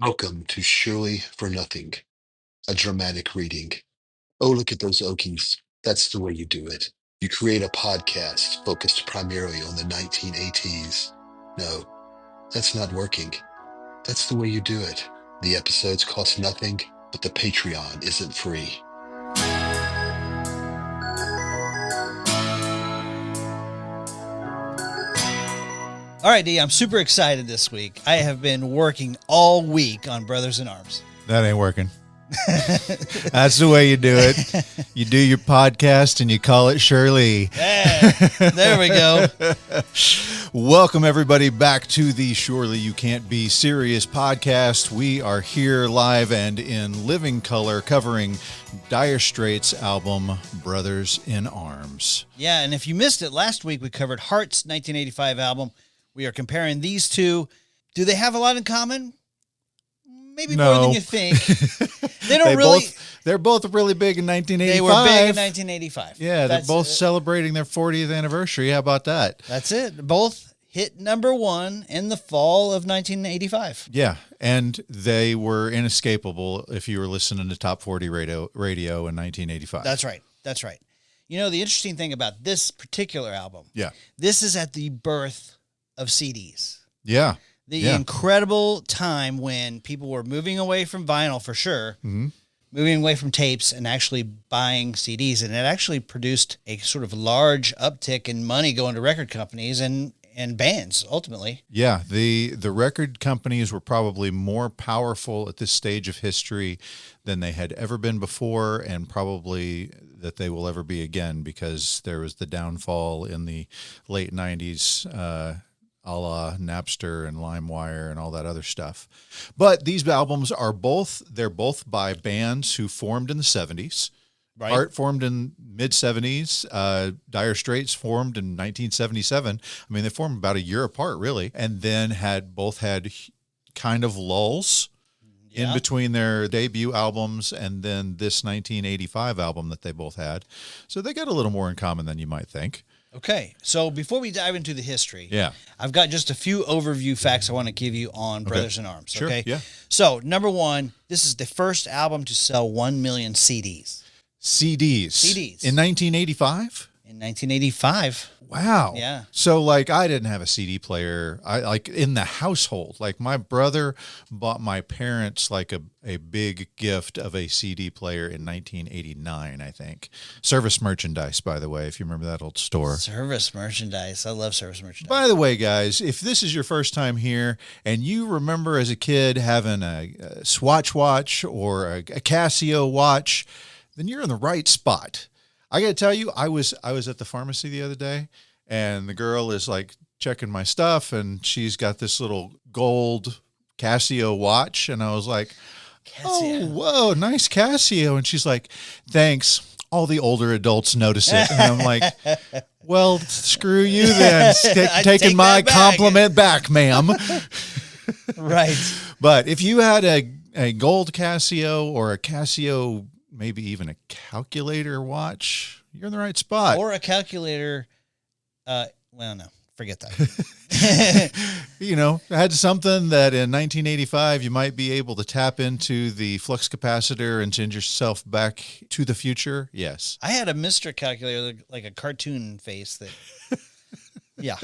Welcome to Surely for Nothing, a dramatic reading. Oh, look at those Okies. That's the way you do it. You create a podcast focused primarily on the 1980s. No, that's not working. That's the way you do it. The episodes cost nothing, but the Patreon isn't free. All right, D, I'm super excited this week. I have been working all week on Brothers in Arms. That ain't working. That's the way you do it. You do your podcast and you call it Shirley. Yeah, there we go. Welcome, everybody, back to the Surely You Can't Be Serious podcast. We are here live and in living color covering Dire Straits' album, Brothers in Arms. Yeah, and if you missed it, last week we covered Heart's 1985 album. We are comparing these two. Do they have a lot in common? Maybe more than you think. They're both really big in 1985. They were big in 1985. Yeah, they're both celebrating their 40th anniversary. How about that? That's it. Both hit number one in the fall of 1985. Yeah, and they were inescapable if you were listening to Top 40 radio in 1985. That's right. That's right. You know, the interesting thing about this particular album, this is at the birth of CDs. Yeah. The incredible time when people were moving away from vinyl for sure, moving away from tapes and actually buying CDs. And it actually produced a sort of large uptick in money going to record companies and bands ultimately. Yeah. The record companies were probably more powerful at this stage of history than they had ever been before, and probably that they will ever be again, because there was the downfall in the late 90s, a la Napster and LimeWire and all that other stuff. But these albums are both by bands who formed in the 70s. Right. Art formed in mid-70s. Dire Straits formed in 1977. I mean, they formed about a year apart, really, and then both had kind of lulls in between their debut albums and then this 1985 album that they both had. So they got a little more in common than you might think. Okay, so before we dive into the history, I've got just a few overview facts I want to give you on Brothers in Arms. Sure, okay, yeah. So number one, this is the first album to sell 1 million CDs. CDs in 1985. In 1985. Wow. Yeah. So like I didn't have a CD player. I like in the household. Like my brother bought my parents like a big gift of a CD player in 1989, I think. Service merchandise, by the way, if you remember that old store. Service merchandise. I love service merchandise. By the way, guys, if this is your first time here and you remember as a kid having a Swatch watch or a Casio watch, then you're in the right spot. I got to tell you, I was at the pharmacy the other day, and the girl is like checking my stuff, and she's got this little gold Casio watch, and I was like, "Oh, whoa, nice Casio!" And she's like, "Thanks. All the older adults notice it." And I'm like, "Well, screw you then. Taking my compliment back, ma'am." Right. But if you had a gold Casio or a Casio, maybe even a calculator watch, you're in the right spot. Or a calculator. Well, no, forget that. You know, had something that in 1985 you might be able to tap into the flux capacitor and send yourself back to the future. Yes. I had a Mr. Calculator, like a cartoon face that, yeah.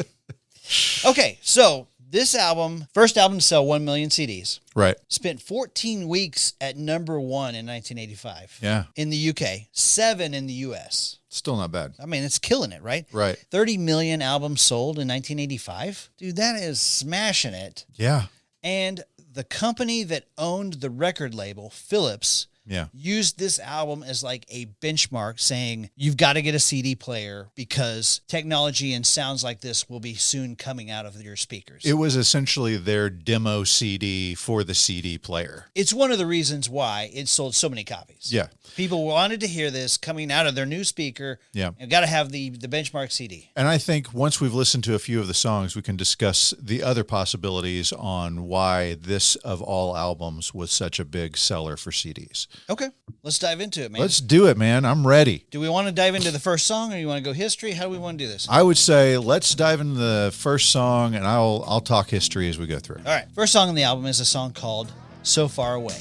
Okay, so this album, first album to sell 1 million CDs. Right. Spent 14 weeks at number one in 1985. Yeah. In the UK, 7 in the US. Still not bad. I mean, it's killing it, right? Right. 30 million albums sold in 1985. Dude, that is smashing it. Yeah. And the company that owned the record label, Philips, used this album as like a benchmark, saying you've got to get a CD player because technology and sounds like this will be soon coming out of your speakers. It was essentially their demo CD for the CD player. It's one of the reasons why it sold so many copies. Yeah. People wanted to hear this coming out of their new speaker. Yeah. You've got to have the benchmark CD. And I think once we've listened to a few of the songs, we can discuss the other possibilities on why this, of all albums, was such a big seller for CDs. Okay. Let's dive into it, man. Let's do it, man. I'm ready. Do we want to dive into the first song, or you want to go history? How do we want to do this? I would say let's dive into the first song, and I'll talk history as we go through. All right. First song on the album is a song called So Far Away.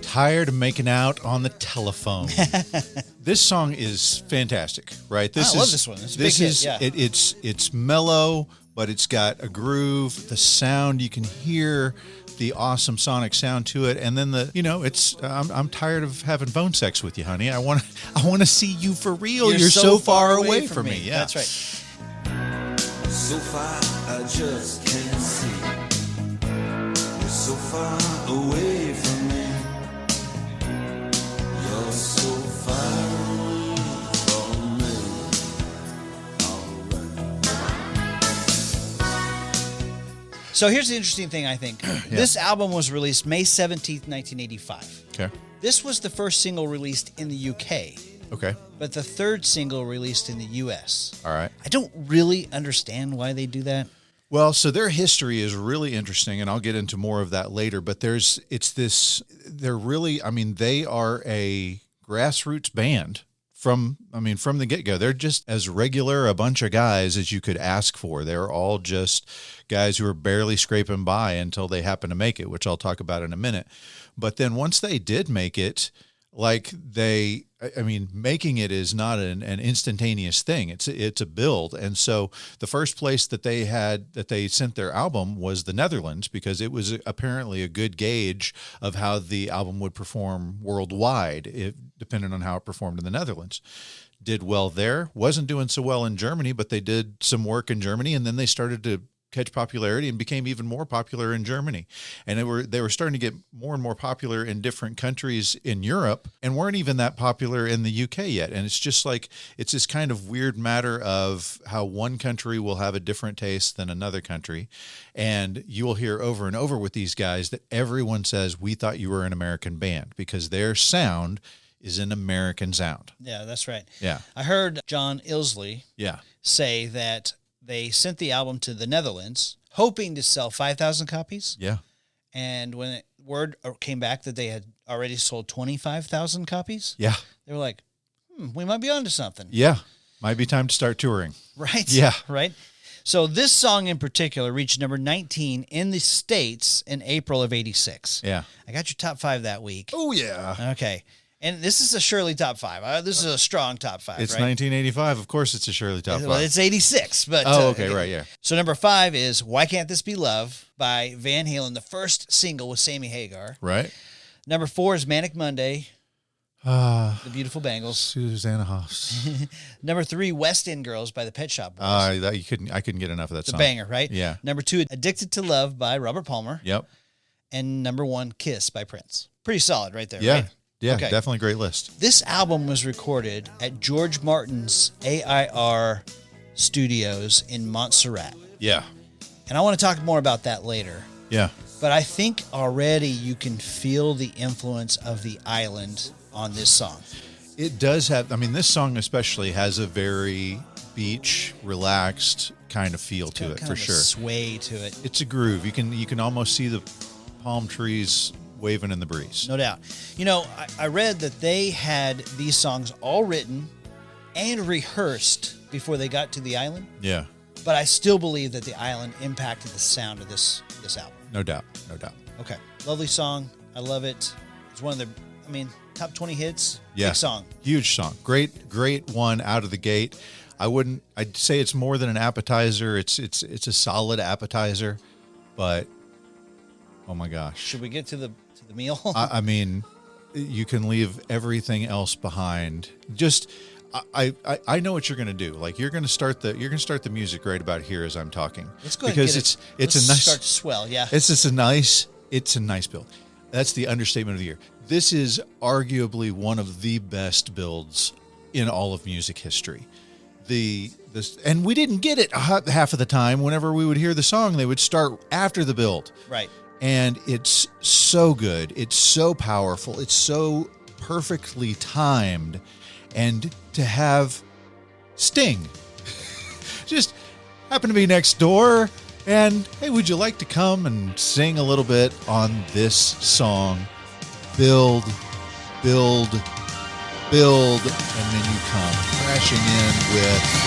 Tired of making out on the telephone. This song is fantastic, right? I love this one. It's a big hit, yeah. It's mellow, but it's got a groove. The sound, you can hear the awesome sonic sound to it, and then I'm tired of having phone sex with you, honey. I want to see you for real. You're so far away from me. Yeah, that's right. So far, I just can't see. You're so far away from me. You're so far from me. So here's the interesting thing, I think. This album was released May 17th, 1985. Okay. This was the first single released in the UK, Okay. but the third single released in the US. All right. I don't really understand why they do that. Well, so their history is really interesting, and I'll get into more of that later. But they are a grassroots band from the get-go. They're just as regular a bunch of guys as you could ask for. They're all just guys who are barely scraping by until they happen to make it, which I'll talk about in a minute. But then once they did make it, making it is not an instantaneous thing. It's a build. And so the first place that they sent their album was the Netherlands, because it was apparently a good gauge of how the album would perform worldwide, depending on how it performed in the Netherlands. Did well there, wasn't doing so well in Germany, but they did some work in Germany, and then they started to catch popularity and became even more popular in Germany. And they were starting to get more and more popular in different countries in Europe, and weren't even that popular in the UK yet. And it's just like, it's this kind of weird matter of how one country will have a different taste than another country. And you will hear over and over with these guys that everyone says, we thought you were an American band, because their sound is an American sound. Yeah, that's right. Yeah. I heard John Ilsley Yeah. say that they sent the album to the Netherlands hoping to sell 5,000 copies. Yeah. And when word came back that they had already sold 25,000 copies, Yeah. they were like, we might be onto something. Yeah. Might be time to start touring. Right? Yeah. Right? So this song in particular reached number 19 in the States in April of 86. Yeah. I got your top 5 that week. Oh, yeah. Okay. And this is a Shirley top 5. This is a strong top 5, It's right? 1985. Of course, it's a Shirley top 5. Well, it's 86. But, okay, right, yeah. So number 5 is Why Can't This Be Love by Van Halen, the first single with Sammy Hagar. Right. Number 4 is Manic Monday, The Beautiful Bangles. Susanna Hoffs. Number 3, West End Girls by the Pet Shop Boys. I couldn't get enough of that It's song. a banger, right? Yeah. Number 2, Addicted to Love by Robert Palmer. Yep. And number 1, Kiss by Prince. Pretty solid right there, Yeah. right? Yeah, Okay. definitely a great list. This album was recorded at George Martin's AIR Studios in Montserrat. Yeah. And I want to talk more about that later. Yeah. But I think already you can feel the influence of the island on this song. It does have, this song especially has a very beach, relaxed kind of feel to it, Kind for of a sure. sway to it. It's a groove. You can almost see the palm trees waving in the breeze. No doubt. I read that they had these songs all written and rehearsed before they got to the island. Yeah. But I still believe that the island impacted the sound of this album. No doubt. No doubt. Okay. Lovely song. I love it. It's one of the, top 20 hits. Yeah. Big song. Huge song. Great one out of the gate. I'd say it's more than an appetizer. It's a solid appetizer, but oh my gosh. Should we get to the meal? You can leave everything else behind. Just I know what you're going to do. Like you're going to start the music right about here as I'm talking. Let's go ahead because and it's let's a nice start to swell. Yeah. It's a nice build. That's the understatement of the year. This is arguably one of the best builds in all of music history. And we didn't get it half of the time. Whenever we would hear the song, they would start after the build. Right. And it's so good. It's so powerful. It's so perfectly timed. And to have Sting just happen to be next door And hey, would you like to come and sing a little bit on this song? Build, build, build, and then you come crashing in with...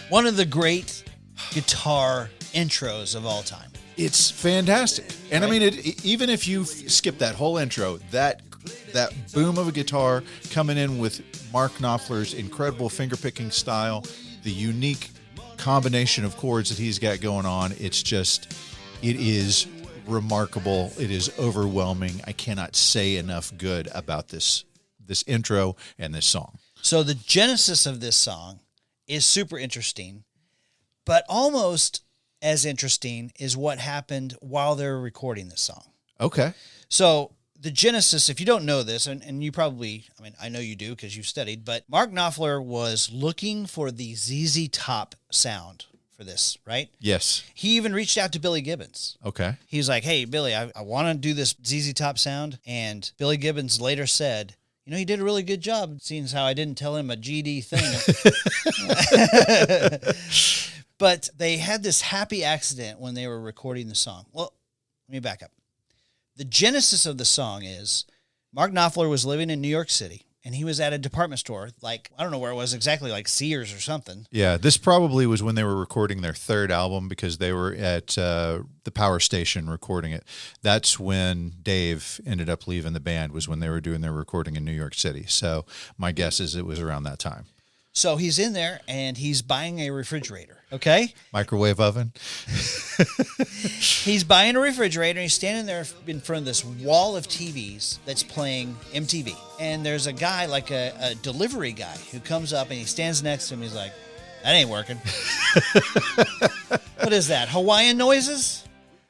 One of the great guitar intros of all time. It's fantastic. And Right. I mean, even if you skip that whole intro, that boom of a guitar coming in with Mark Knopfler's incredible finger-picking style, the unique combination of chords that he's got going on, it is remarkable. It is overwhelming. I cannot say enough good about this intro and this song. So the genesis of this song is super interesting, but almost as interesting is what happened while they were recording this song. Okay. So the genesis, if you don't know this, and you probably, I mean, I know you do because you've studied, but Mark Knopfler was looking for the ZZ Top sound for this, right? Yes. He even reached out to Billy Gibbons. Okay. He's like, hey, Billy, I want to do this ZZ Top sound. And Billy Gibbons later said, you know, he did a really good job, seeing as how I didn't tell him a GD thing. But they had this happy accident when they were recording the song. Well, let me back up. The genesis of the song is Mark Knopfler was living in New York City, and he was at a department store, like, I don't know where it was exactly, like Sears or something. Yeah, this probably was when they were recording their third album because they were at the power station recording it. That's when Dave ended up leaving the band, was when they were doing their recording in New York City. So my guess is it was around that time. So he's in there, and he's buying a refrigerator, okay? Microwave oven? He's buying a refrigerator, and he's standing there in front of this wall of TVs that's playing MTV. And there's a guy, like a delivery guy, who comes up, and he stands next to him. He's like, that ain't working. What is that, Hawaiian noises?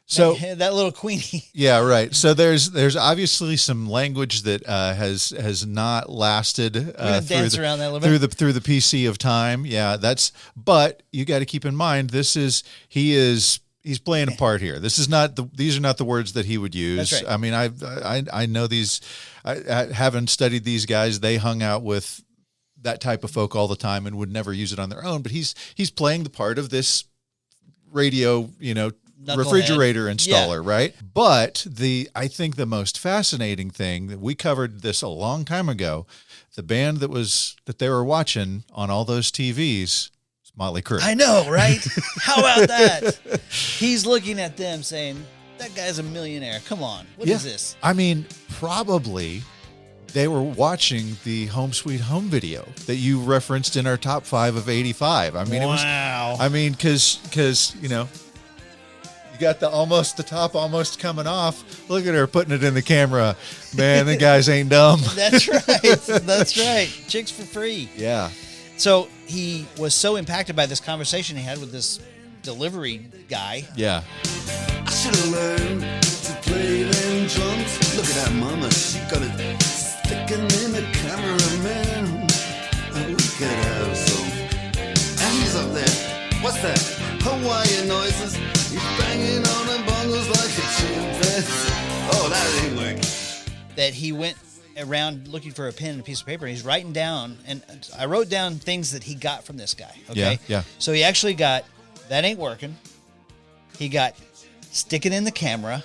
So that little Queenie. Yeah, right. So there's obviously some language that has not lasted dance around that a little bit. through the PC of time. Yeah, but you got to keep in mind he's playing a part here. These are not the words that he would use. That's right. I mean, I know these. I haven't studied these guys. They hung out with that type of folk all the time and would never use it on their own. But he's playing the part of this radio, refrigerator installer, right? But I think the most fascinating thing that we covered this a long time ago, the band that they were watching on all those TVs is Motley Crue. I know, right? How about that? He's looking at them saying, that guy's a millionaire. Come on. What is this? I mean, probably they were watching the Home Sweet Home video that you referenced in our top 5 of 85. I mean, wow. Because you got the top almost coming off. Look at her putting it in the camera. Man, the guys ain't dumb. That's right. That's right. Chicks for free. Yeah. So he was so impacted by this conversation he had with this delivery guy. Yeah. I should have learned to play them drums. Look at that mama, she got it sticking in the cameraman. We could have some. And he's up there. What's that? Hawaiian noises. He's banging on the bongos like a chimpanzee. Oh, that ain't working. That he went around looking for a pen and a piece of paper, and he's writing down, and I wrote down things that he got from this guy. Okay. Yeah. So he actually got, that ain't working. He got sticking in the camera.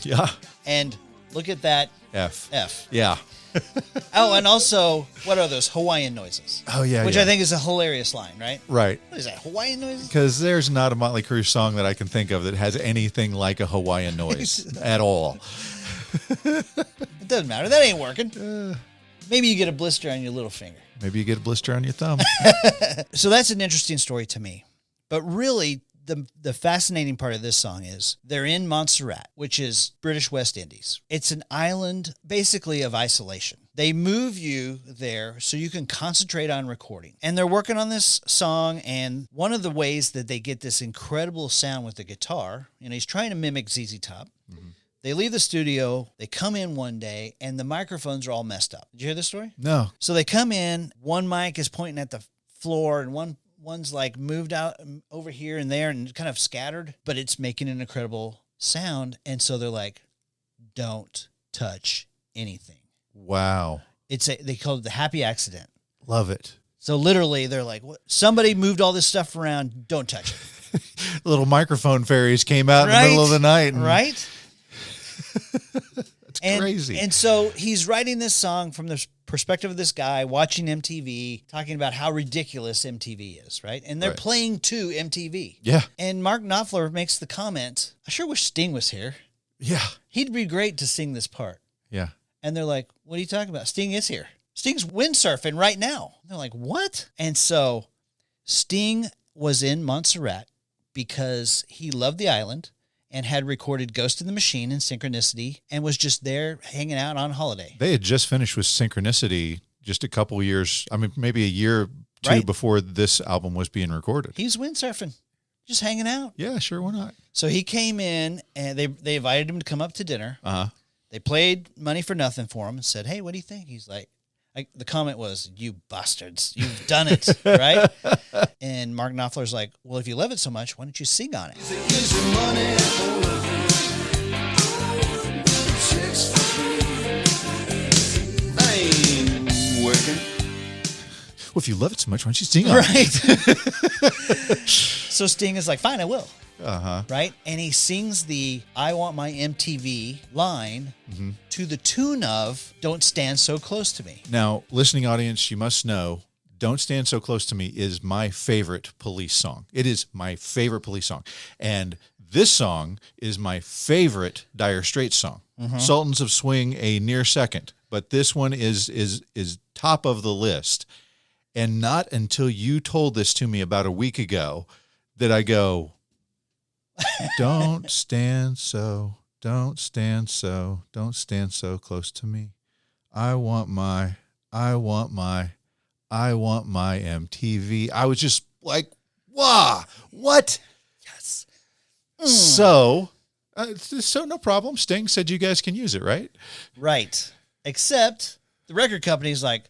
Yeah. And look at that F. Yeah. Oh, and also, what are those Hawaiian noises? Oh, yeah. Which yeah. I think is a hilarious line, right? Right. What is that, Hawaiian noises? Because there's not a Motley Crue song that I can think of that has anything like a Hawaiian noise at all. It doesn't matter. That ain't working. Maybe you get a blister on your little finger. Maybe you get a blister on your thumb. So that's an interesting story to me. But really, the fascinating part of this song is they're in Montserrat, which is British West Indies. It's an island basically of isolation. They move you there so you can concentrate on recording. And they're working on this song, and one of the ways that they get this incredible sound with the guitar, he's trying to mimic ZZ Top. Mm-hmm. they leave the studio, they come in one day, and the microphones are all messed up. Did you hear this story? No. So they come in, one mic is pointing at the floor, and one's like moved out over here and there and kind of scattered, but it's making an incredible sound. And so they're like, don't touch anything. Wow. They call it the happy accident. Love it. So literally they're like, what? Somebody moved all this stuff around. Don't touch it. Little microphone fairies came out in the middle of the night. Right. That's crazy. And so he's writing this song from the perspective of this guy watching MTV, talking about how ridiculous MTV is, right? And they're playing to MTV. Yeah. And Mark Knopfler makes the comment, I sure wish Sting was here. Yeah. He'd be great to sing this part. Yeah. And they're like, what are you talking about? Sting is here. Sting's windsurfing right now. They're like, what? And so Sting was in Montserrat because he loved the island and had recorded Ghost in the Machine and Synchronicity and was just there hanging out on holiday. They had just finished with Synchronicity just a couple years, maybe a year or two before this album was being recorded. He's windsurfing, just hanging out. Yeah, sure, why not? So he came in and they invited him to come up to dinner. Uh-huh. They played Money for Nothing for him and said, hey, what do you think? He's like, the comment was, you bastards, you've done it, right? And Mark Knopfler's like, well, if you love it so much, why don't you sing on it? Well, if you love it so much, why don't you sing on it? Right. So Sting is like, fine, I will. Uh-huh. Right? And he sings the I Want My MTV line to the tune of Don't Stand So Close to Me. Now, listening audience, you must know, Don't Stand So Close to Me is my favorite Police song. It is my favorite Police song. And this song is my favorite Dire Straits song. Sultans of Swing, a near second. But this one is top of the list. And not until you told this to me about a week ago that I go, don't stand so close to me. I want my MTV. I was just like, wow, what? Yes. So no problem. Sting said you guys can use it, right? Right. Except the record company's like,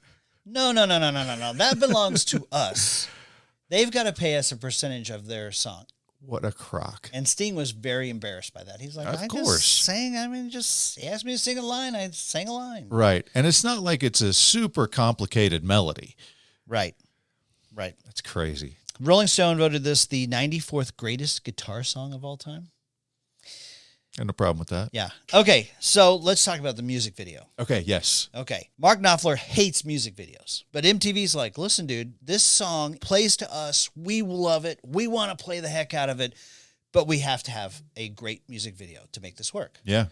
no. That belongs to us. They've got to pay us a percentage of their song. What a crock. And Sting was very embarrassed by that. He's like, Of course. Just sang, he asked me to sing a line. I sang a line. Right. And it's not like it's a super complicated melody. Right. That's crazy. Rolling Stone voted this the 94th greatest guitar song of all time. Got no problem with that. Yeah. Okay, so let's talk about the music video. Okay, yes. Okay. Mark Knopfler hates music videos, but MTV's like, listen, dude, this song plays to us. We love it. We want to play the heck out of it, but we have to have a great music video to make this work. Yeah.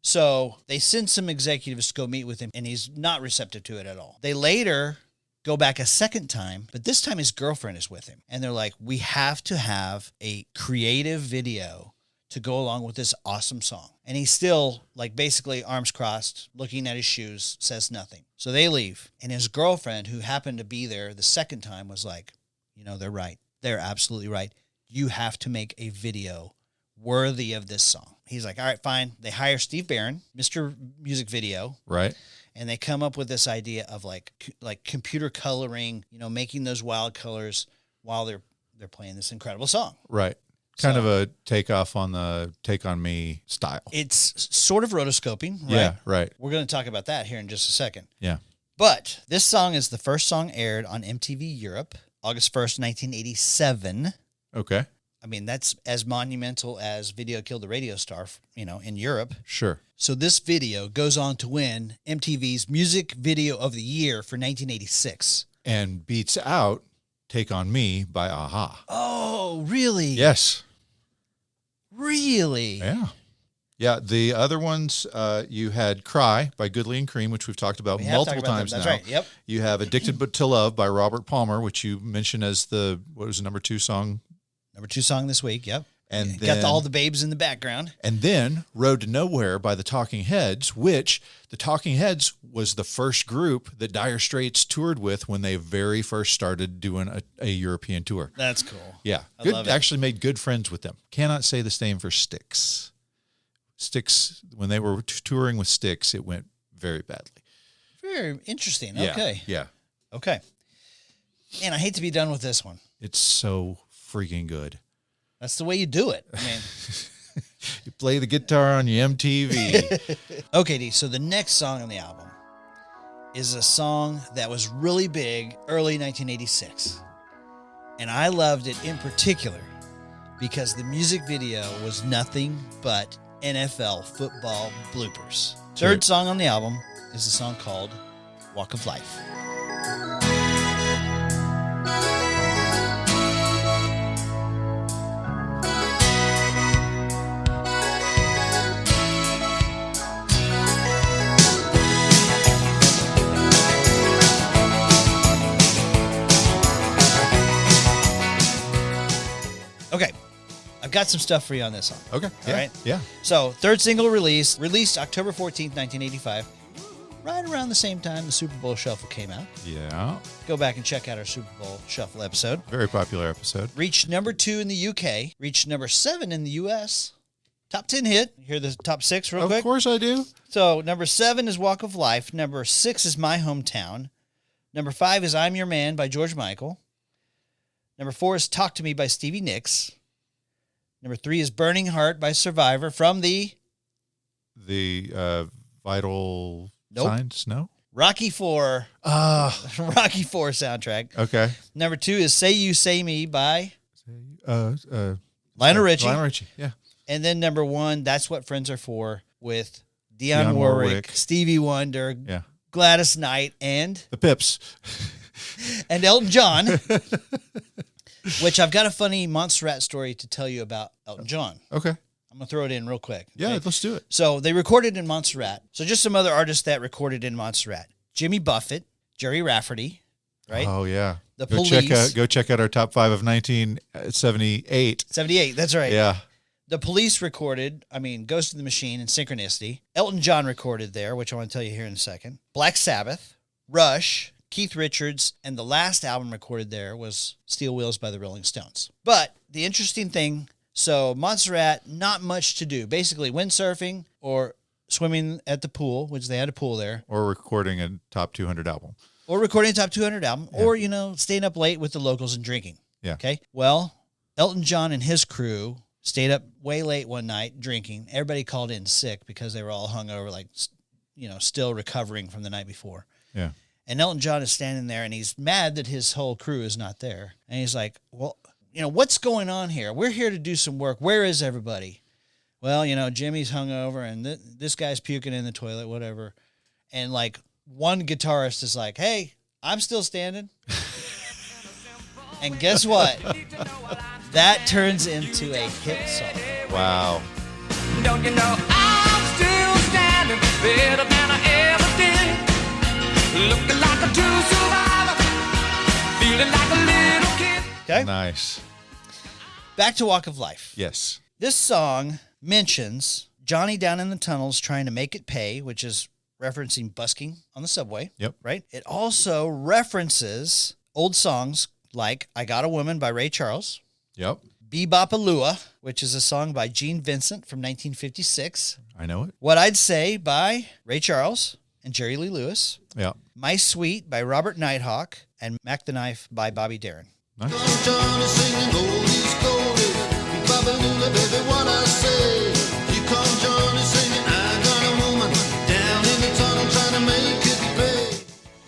So they send some executives to go meet with him, and he's not receptive to it at all. They later go back a second time, but this time his girlfriend is with him. And they're like, we have to have a creative video to go along with this awesome song. And he's still like basically arms crossed, looking at his shoes, says nothing. So they leave. And his girlfriend, who happened to be there the second time, was like, they're right. They're absolutely right. You have to make a video worthy of this song. He's like, all right, fine. They hire Steve Barron, Mr. Music Video. Right. And they come up with this idea of like computer coloring, making those wild colors while they're playing this incredible song. Right. Kind of a takeoff on the Take On Me style. It's sort of rotoscoping, right? Yeah, right. We're going to talk about that here in just a second. Yeah. But this song is the first song aired on MTV Europe, August 1st, 1987. Okay. That's as monumental as Video Killed the Radio Star, in Europe. Sure. So this video goes on to win MTV's Music Video of the Year for 1986. And beats out Take On Me by Aha. Oh, really? Yes. Really? Yeah. Yeah. The other ones, you had Cry by Goodley and Cream, which we've talked about multiple times now. That's right. Yep. You have Addicted But to Love by Robert Palmer, which you mentioned as what was the number 2 song? Number 2 song this week. Yep. And got all the babes in the background. And then Road to Nowhere by the Talking Heads, which the Talking Heads was the first group that Dire Straits toured with when they very first started doing a European tour. That's cool. Yeah. I love it. Actually made good friends with them. Cannot say the same for Styx. Styx, when they were touring with Styx, it went very badly. Very interesting. Yeah, Okay. Yeah. Okay. Man, I hate to be done with this one. It's so freaking good. That's the way you do it. I mean, You play the guitar on your MTV. okay, D. So the next song on the album is a song that was really big early 1986. And I loved it in particular because the music video was nothing but NFL football bloopers. Sure. Third song on the album is a song called Walk of Life. Okay, I've got some stuff for you on this song. Okay. All right. Yeah. So, third single released October 14th, 1985, right around the same time the Super Bowl Shuffle came out. Yeah. Go back and check out our Super Bowl Shuffle episode. Very popular episode. Reached number 2 in the UK, reached number 7 in the US. Top 10 hit. Hear the top 6 real quick? Of course I do. So, number 7 is Walk of Life. Number 6 is My Hometown. Number 5 is I'm Your Man by George Michael. Number 4 is Talk to Me by Stevie Nicks. Number 3 is Burning Heart by Survivor from the Vital Nope. Signs? No? Rocky IV Rocky IV soundtrack. Okay. Number 2 is Say You Say Me by Lionel Richie. Lionel Richie, yeah. And then number 1, That's What Friends Are For with Dionne Dionne Warwick, Warwick. Stevie Wonder, Yeah. Gladys Knight, and The Pips. Elton John. Which I've got a funny Montserrat story to tell you about Elton John. Okay. I'm going to throw it in real quick. Yeah, okay? let's do it. So they recorded in Montserrat. So just some other artists that recorded in Montserrat. Jimmy Buffett, Jerry Rafferty, right? Oh, yeah. The Go Police. Go check out our top 5 of 1978. 78, that's right. Yeah. The Police recorded, Ghost of the Machine and Synchronicity. Elton John recorded there, which I want to tell you here in a second. Black Sabbath, Rush, Keith Richards, and the last album recorded there was Steel Wheels by the Rolling Stones. But the interesting thing, so Montserrat, not much to do. Basically windsurfing or swimming at the pool, which they had a pool there. Or recording a top 200 album. Or recording a top 200 album. Yeah. Or, staying up late with the locals and drinking. Yeah. Okay? Well, Elton John and his crew stayed up way late one night drinking. Everybody called in sick because they were all hungover, still recovering from the night before. Yeah. And Elton John is standing there, and he's mad that his whole crew is not there. And he's like, well, what's going on here? We're here to do some work. Where is everybody? Well, Jimmy's hungover, and this guy's puking in the toilet, whatever. And, one guitarist is like, hey, I'm still standing. And guess what? That turns into a hit song. Wow. Don't you know I'm still standing better than I ever did? Looking like a true survivor, feeling like a little kid. Okay? Nice. Back to Walk of Life. Yes. This song mentions Johnny down in the tunnels trying to make it pay, which is referencing busking on the subway. Yep. Right? It also references old songs like I Got a Woman by Ray Charles, Yep. Bebopalua, which is a song by Gene Vincent from 1956, I know it. What I'd Say by Ray Charles and Jerry Lee Lewis, Yeah. My Sweet by Robert Nighthawk, and Mac the Knife by Bobby Darin. Nice. Johnny singing oldies goldies, Bebopalula, baby, what I say. Here come Johnny singing, I got a woman down in the tunnel trying to make it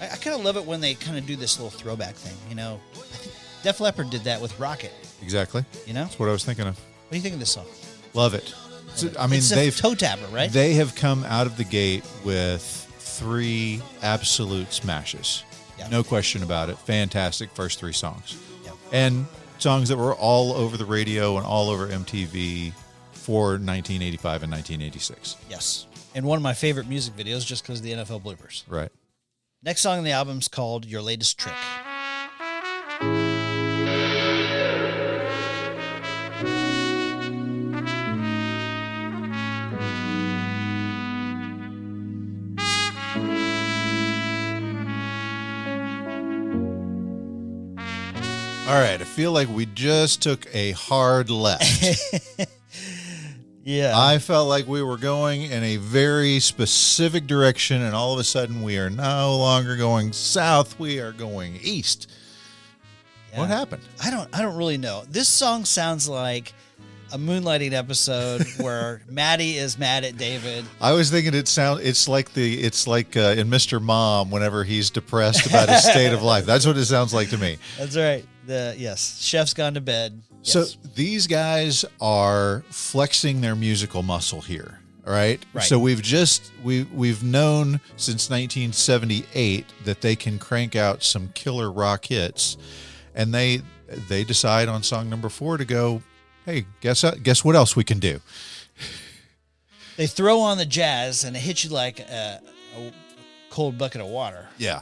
pay. I kind of love it when they kind of do this little throwback thing, I think Def Leppard did that with Rocket, Exactly. What That's what I was thinking of. do you think of this song? Love it. It's a toe tapper, right? They have come out of the gate with 3 absolute smashes. Yeah. No question about it. Fantastic first 3 songs. Yeah. And songs that were all over the radio and all over MTV for 1985 and 1986. Yes. And one of my favorite music videos just because of the NFL bloopers. Right. Next song on the album is called Your Latest Trick. All right. I feel like we just took a hard left. Yeah. I felt like we were going in a very specific direction, and all of a sudden we are no longer going south, we are going east. Yeah. What happened? I don't really know. This song sounds like a moonlighting episode where Maddie is mad at David. I was thinking it's like in Mr. Mom whenever he's depressed about his state of life. That's what it sounds like to me. That's right. Yes, chef's gone to bed. So Yes. these guys are flexing their musical muscle here, right? Right. So we've known since 1978 that they can crank out some killer rock hits, and they decide on song number 4 to go, hey, guess what else we can do? They throw on the jazz and it hits you like a cold bucket of water. Yeah.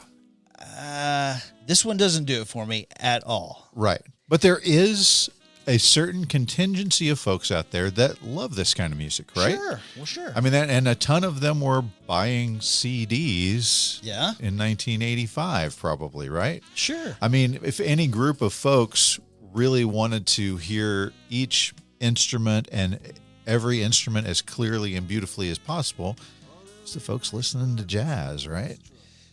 This one doesn't do it for me at all. Right. But there is a certain contingency of folks out there that love this kind of music, right? Sure. Well, sure. I mean, and a ton of them were buying CDs Yeah. in 1985, probably, right? Sure. I mean, if any group of folks really wanted to hear each instrument and every instrument as clearly and beautifully as possible, it's the folks listening to jazz, right?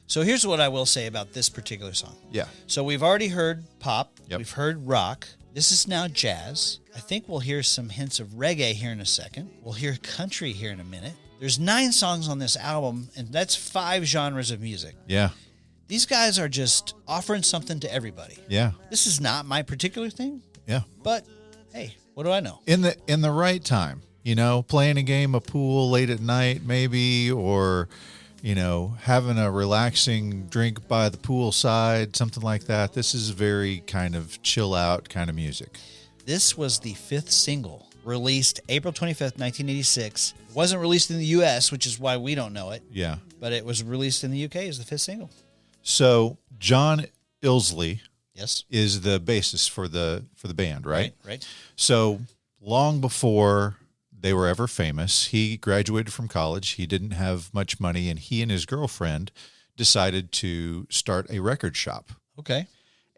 So here's what I will say about this particular song. Yeah. So we've already heard pop. Yep. We've heard rock. This is now jazz. I think we'll hear some hints of reggae here in a second. We'll hear country here in a minute. There's 9 songs on this album, and that's 5 genres of music. Yeah. These guys are just offering something to everybody. Yeah. This is not my particular thing, Yeah. but hey, what do I know? In the right time, playing a game of pool late at night, maybe, or, having a relaxing drink by the pool side, something like that. This is very kind of chill out kind of music. This was the 5th single, released April 25th, 1986. It wasn't released in the U.S., which is why we don't know it, Yeah. but it was released in the U.K. as the 5th single. So John Illsley Yes. is the bassist for the band, right? Right. So long before they were ever famous, he graduated from college. He didn't have much money, and he and his girlfriend decided to start a record shop. Okay.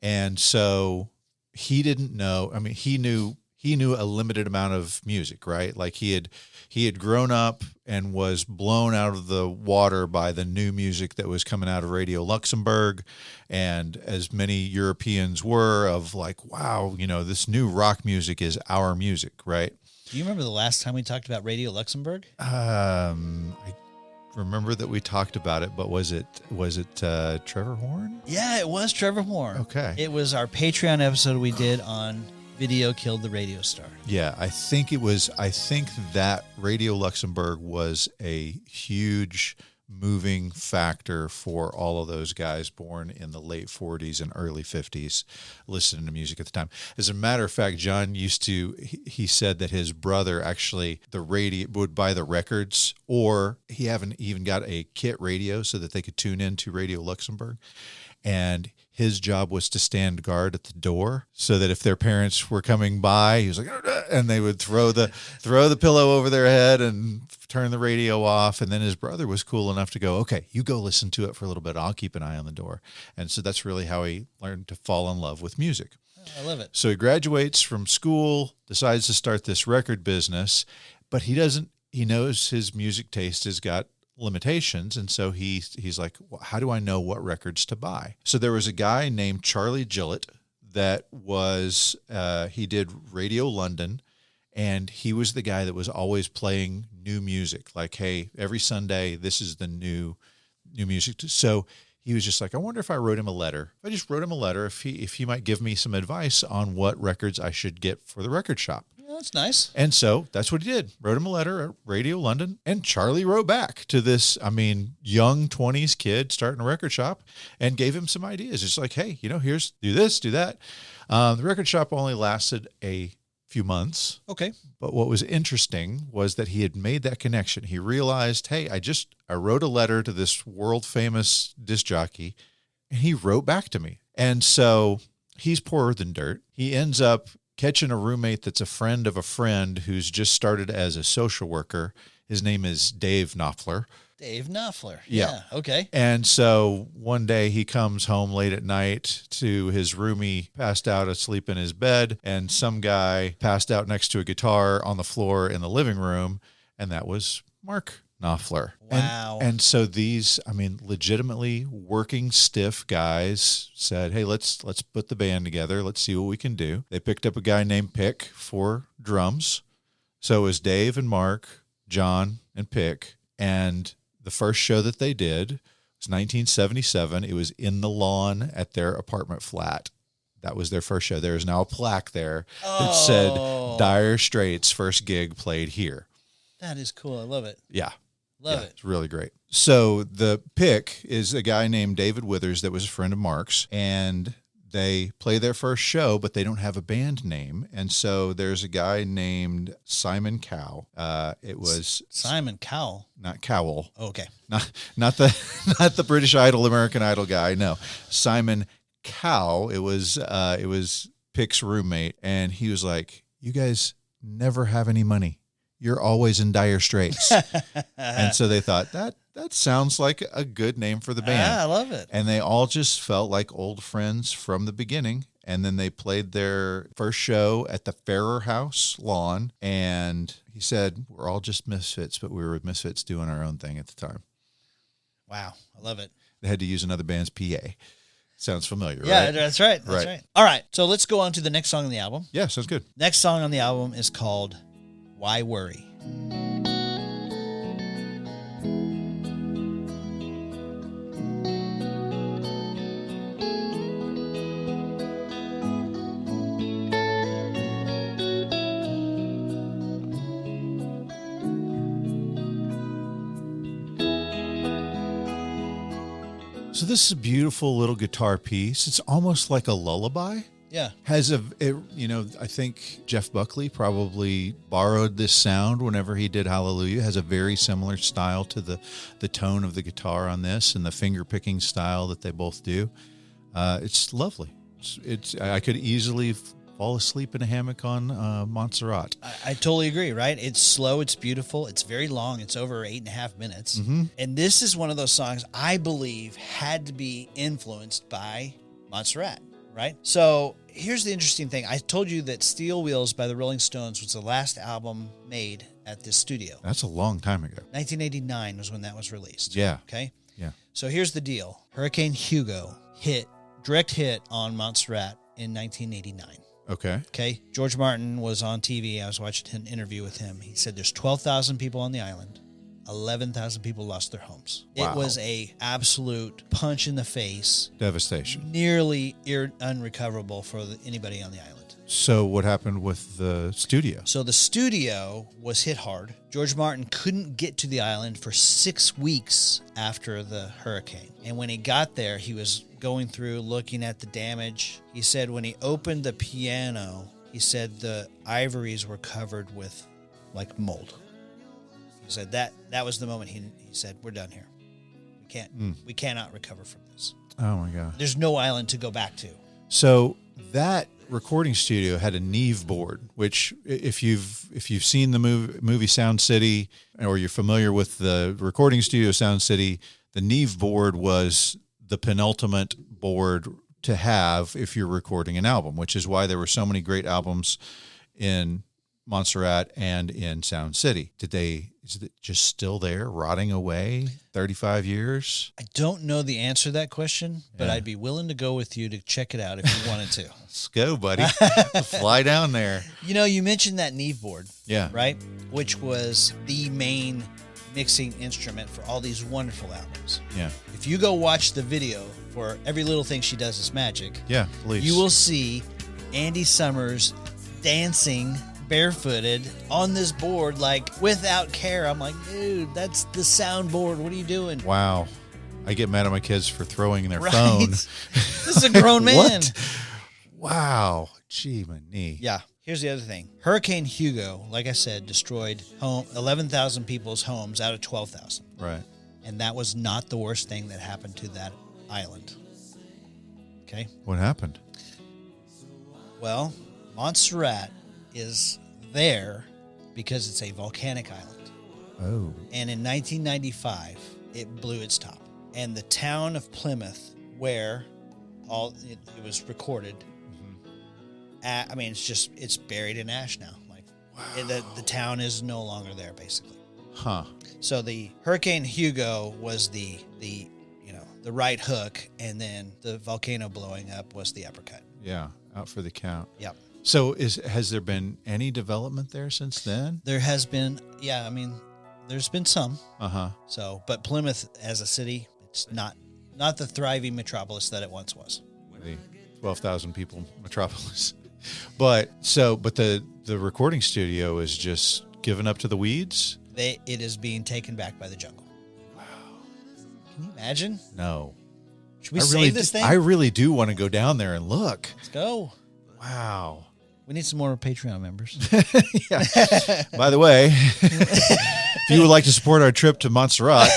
And so he didn't know. I mean, he knew a limited amount of music, right? Like he had grown up and was blown out of the water by the new music that was coming out of Radio Luxembourg, and as many Europeans were, of like, wow, this new rock music is our music, right? Do you remember the last time we talked about Radio Luxembourg? I remember that we talked about it, but was it Trevor Horn? Yeah, it was Trevor Horn. Okay. It was our Patreon episode we did on Video Killed the Radio Star. Yeah, I think that Radio Luxembourg was a huge moving factor for all of those guys born in the late 40s and early 50s listening to music at the time. As a matter of fact, John he said that his brother actually would buy the records, or he haven't even got a kit radio so that they could tune into Radio Luxembourg. And his job was to stand guard at the door so that if their parents were coming by, he was like, and they would throw the pillow over their head and turn the radio off. And then his brother was cool enough to go, okay, you go listen to it for a little bit. I'll keep an eye on the door. And so that's really how he learned to fall in love with music. I love it. So he graduates from school, decides to start this record business, but he knows his music taste has got limitations, and so he's like, well, how do I know what records to buy? So there was a guy named Charlie Gillett that was he did Radio London, and he was the guy that was always playing new music, like, hey, every Sunday this is the new music. So he was just like, I wonder if I wrote him a letter. I just wrote him a letter if he might give me some advice on what records I should get for the record shop. That's nice. And so that's what he did. Wrote him a letter at Radio London, and Charlie wrote back to this, young 20s kid starting a record shop, and gave him some ideas. It's like, hey, here's, do this, do that. The record shop only lasted a few months. Okay. But what was interesting was that he had made that connection. He realized, hey, I wrote a letter to this world famous disc jockey, and he wrote back to me. And so he's poorer than dirt. He ends up catching a roommate that's a friend of a friend who's just started as a social worker. His name is Dave Knopfler. Dave Knopfler. Yeah. Okay. And so one day he comes home late at night to his roomie passed out asleep in his bed, and some guy passed out next to a guitar on the floor in the living room, and that was Mark Knopfler. Wow. And so these, I mean, legitimately working stiff guys said, hey, let's put the band together. Let's see what we can do. They picked up a guy named Pick for drums. So it was Dave and Mark, John and Pick, and the first show that they did was 1977. It was in the lawn at their apartment flat. That was their first show. There is now a plaque there that said Dire Straits' first gig played here. That is cool. I love it. Yeah. Love it. It's really great. So the pick is a guy named David Withers that was a friend of Mark's, and they play their first show, but they don't have a band name. And so there's a guy named Simon Cowell. It was Simon Cowell. not Cowell. Oh, okay. Not the British Idol, American Idol guy. No, Simon Cowell. It was Pick's roommate, and he was like, "You guys never have any money. You're always in dire straits." And so they thought that sounds like a good name for the band. I love it. And they all just felt like old friends from the beginning. And then they played their first show at the Farrer House lawn. And he said, we're all just misfits, but we were misfits doing our own thing at the time. Wow. I love it. They had to use another band's PA. Sounds familiar, Yeah, right? that's right. That's right. All right. So let's go on to the next song on the album. Yeah, sounds good. Next song on the album is called Why Worry? So this is a beautiful little guitar piece. It's almost like a lullaby. Yeah. I think Jeff Buckley probably borrowed this sound whenever he did Hallelujah. Has a very similar style to the tone of the guitar on this and the finger picking style that they both do. It's lovely. I could easily fall asleep in a hammock on Montserrat. I totally agree, right? It's slow. It's beautiful. It's very long. It's over 8.5 minutes. Mm-hmm. And this is one of those songs I believe had to be influenced by Montserrat, right? So here's the interesting thing. I told you that Steel Wheels by the Rolling Stones was the last album made at this studio. That's a long time ago. 1989 was when that was released. Yeah. Okay. Yeah. So here's the deal. Hurricane Hugo direct hit on Montserrat in 1989. Okay. Okay. George Martin was on TV. I was watching an interview with him. He said there's 12,000 people on the island. 11,000 people lost their homes. Wow. It was a absolute punch in the face. Devastation. Nearly unrecoverable for anybody on the island. So what happened with the studio? So the studio was hit hard. George Martin couldn't get to the island for 6 weeks after the hurricane. And when he got there, he was going through looking at the damage. He said when he opened the piano, he said the ivories were covered with like mold. He said that was the moment he said, we're done here. We cannot recover from this. Oh my God. There's no island to go back to. So that recording studio had a Neve board, which if you've seen the movie Sound City, or you're familiar with the recording studio Sound City, the Neve board was the penultimate board to have if you're recording an album, which is why there were so many great albums in Montserrat and in Sound City. Is it just still there, rotting away 35 years? I don't know the answer to that question, but Yeah. I'd be willing to go with you to check it out if you wanted to. Let's go, buddy. Fly down there. You know, you mentioned that Neve board, Yeah. right? Which was the main mixing instrument for all these wonderful albums. Yeah. If you go watch the video for Every Little Thing She Does Is Magic, Yeah, please. you will see Andy Summers dancing barefooted on this board, like without care. I'm like, dude, that's the soundboard. What are you doing? Wow. I get mad at my kids for throwing their Right? phone. This is a grown man. What? Wow. Gee, my knee. Yeah. Here's the other thing. Hurricane Hugo, like I said, destroyed 11,000 people's homes out of 12,000. Right. And that was not the worst thing that happened to that island. Okay. What happened? Well, Montserrat is there because it's a volcanic island. Oh. And in 1995, it blew its top. And the town of Plymouth, where it was recorded, I mean, it's buried in ash now. Like, the town is no longer there, basically. Huh. So the Hurricane Hugo was the right hook, and then the volcano blowing up was the uppercut. Yeah, out for the count. Yep. So has there been any development there since then? There has been, I mean, there's been some. Uh-huh. So, but Plymouth as a city, it's not the thriving metropolis that it once was. The 12,000 people metropolis. But the recording studio is just given up to the weeds? It is being taken back by the jungle. Wow. Can you imagine? No. Should we save this thing? I really do want to go down there and look. Let's go. Wow. We need some more Patreon members. Yeah. By the way, if you would like to support our trip to Montserrat,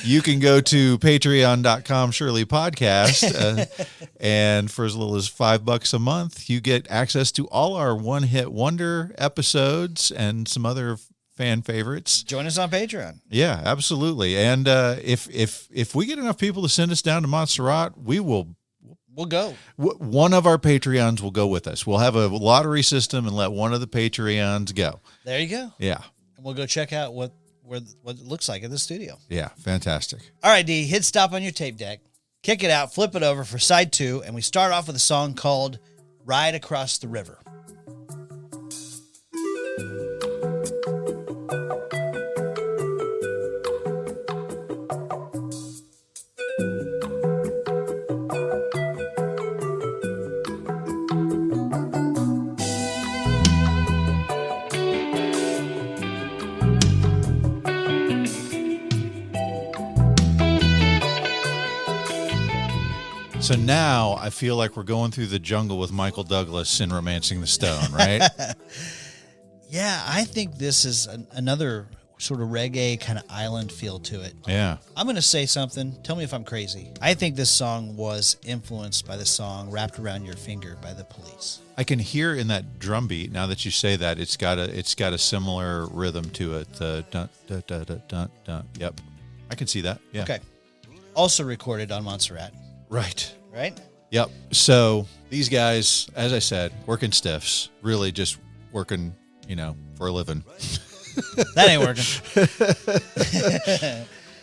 you can go to patreon.com Shirley Podcast. And for as little as $5 a month, you get access to all our One Hit Wonder episodes and some other fan favorites. Join us on Patreon. Yeah, absolutely. And if we get enough people to send us down to Montserrat, We'll go. One of our Patreons will go with us. We'll have a lottery system and let one of the Patreons go. There you go. Yeah. And we'll go check out what it looks like in the studio. Yeah, fantastic. All right, D, hit stop on your tape deck. Kick it out, flip it over for side 2, and we start off with a song called Ride Across the River. So now I feel like we're going through the jungle with Michael Douglas in Romancing the Stone, right? Yeah, I think this is another sort of reggae kind of island feel to it. Yeah. I'm going to say something. Tell me if I'm crazy. I think this song was influenced by the song Wrapped Around Your Finger by the Police. I can hear in that drum beat, now that you say that, it's got a similar rhythm to it. The dun, dun, dun, dun, dun, dun. Yep. I can see that. Yeah. Okay. Also recorded on Montserrat. Right. Right? Yep. So these guys, as I said, working stiffs, really just working, for a living. That ain't working.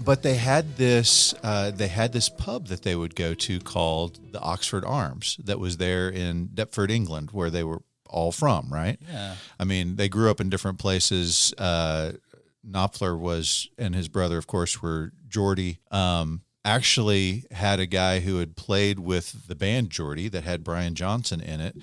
But they had this pub that they would go to called the Oxford Arms that was there in Deptford, England, where they were all from, right? Yeah. I mean, they grew up in different places. Knopfler and his brother, of course, were Geordie. Actually had a guy who had played with the band Geordie that had Brian Johnson in it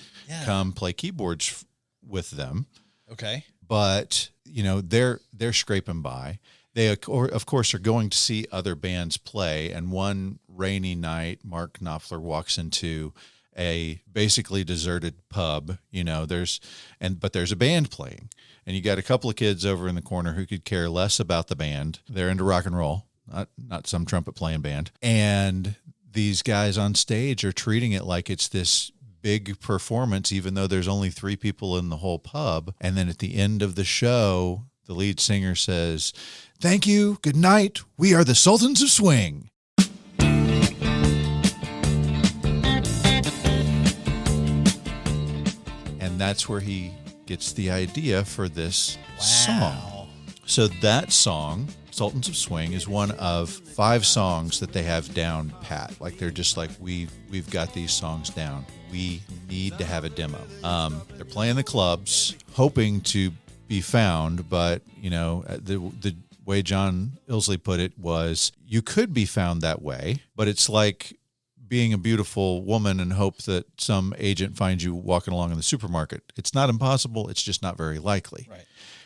come play keyboards with them. Okay. But, they're scraping by. They, of course, are going to see other bands play. And one rainy night, Mark Knopfler walks into a basically deserted pub, but there's a band playing. And you got a couple of kids over in the corner who could care less about the band. They're into rock and roll. Not some trumpet playing band. And these guys on stage are treating it like it's this big performance, even though there's only 3 people in the whole pub. And then at the end of the show, the lead singer says, "Thank you. Good night. We are the Sultans of Swing." And that's where he gets the idea for this song. So that song, Sultans of Swing, is one of 5 songs that they have down pat. Like they're just like, we've got these songs down. We need to have a demo. They're playing the clubs, hoping to be found, but the way John Illsley put it was, you could be found that way, but it's like being a beautiful woman and hope that some agent finds you walking along in the supermarket. It's not impossible. It's just not very likely. Right.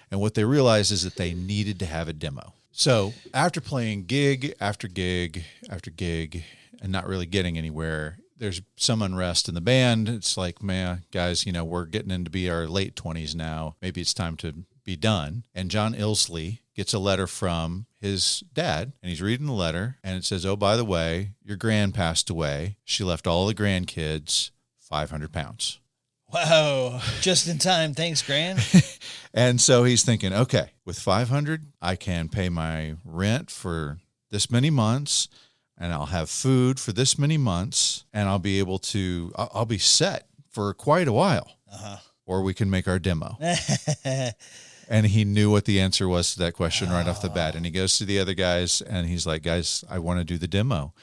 And what they realized is that they needed to have a demo. So after playing gig after gig after gig and not really getting anywhere, there's some unrest in the band. It's like, man, guys, we're getting into be our late 20s now. Maybe it's time to be done. And John Illsley gets a letter from his dad, and he's reading the letter, and it says, "Oh, by the way, your gran passed away. She left all the grandkids 500 pounds. Whoa. Just in time. Thanks, Gran. And so he's thinking, okay, with 500, I can pay my rent for this many months, and I'll have food for this many months, and I'll be able to, I'll be set for quite a while. Or we can make our demo. And he knew what the answer was to that question right off the bat. And he goes to the other guys and he's like, guys, I want to do the demo.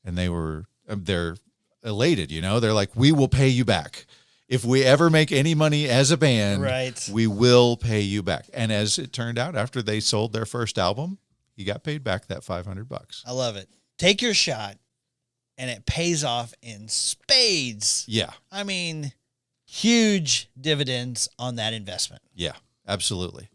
And they're elated, they're like, we will pay you back. If we ever make any money as a band, right, we will pay you back. And as it turned out, after they sold their first album, he got paid back that $500. I love it. Take your shot and it pays off in spades. Yeah. I mean, huge dividends on that investment. Yeah. Absolutely.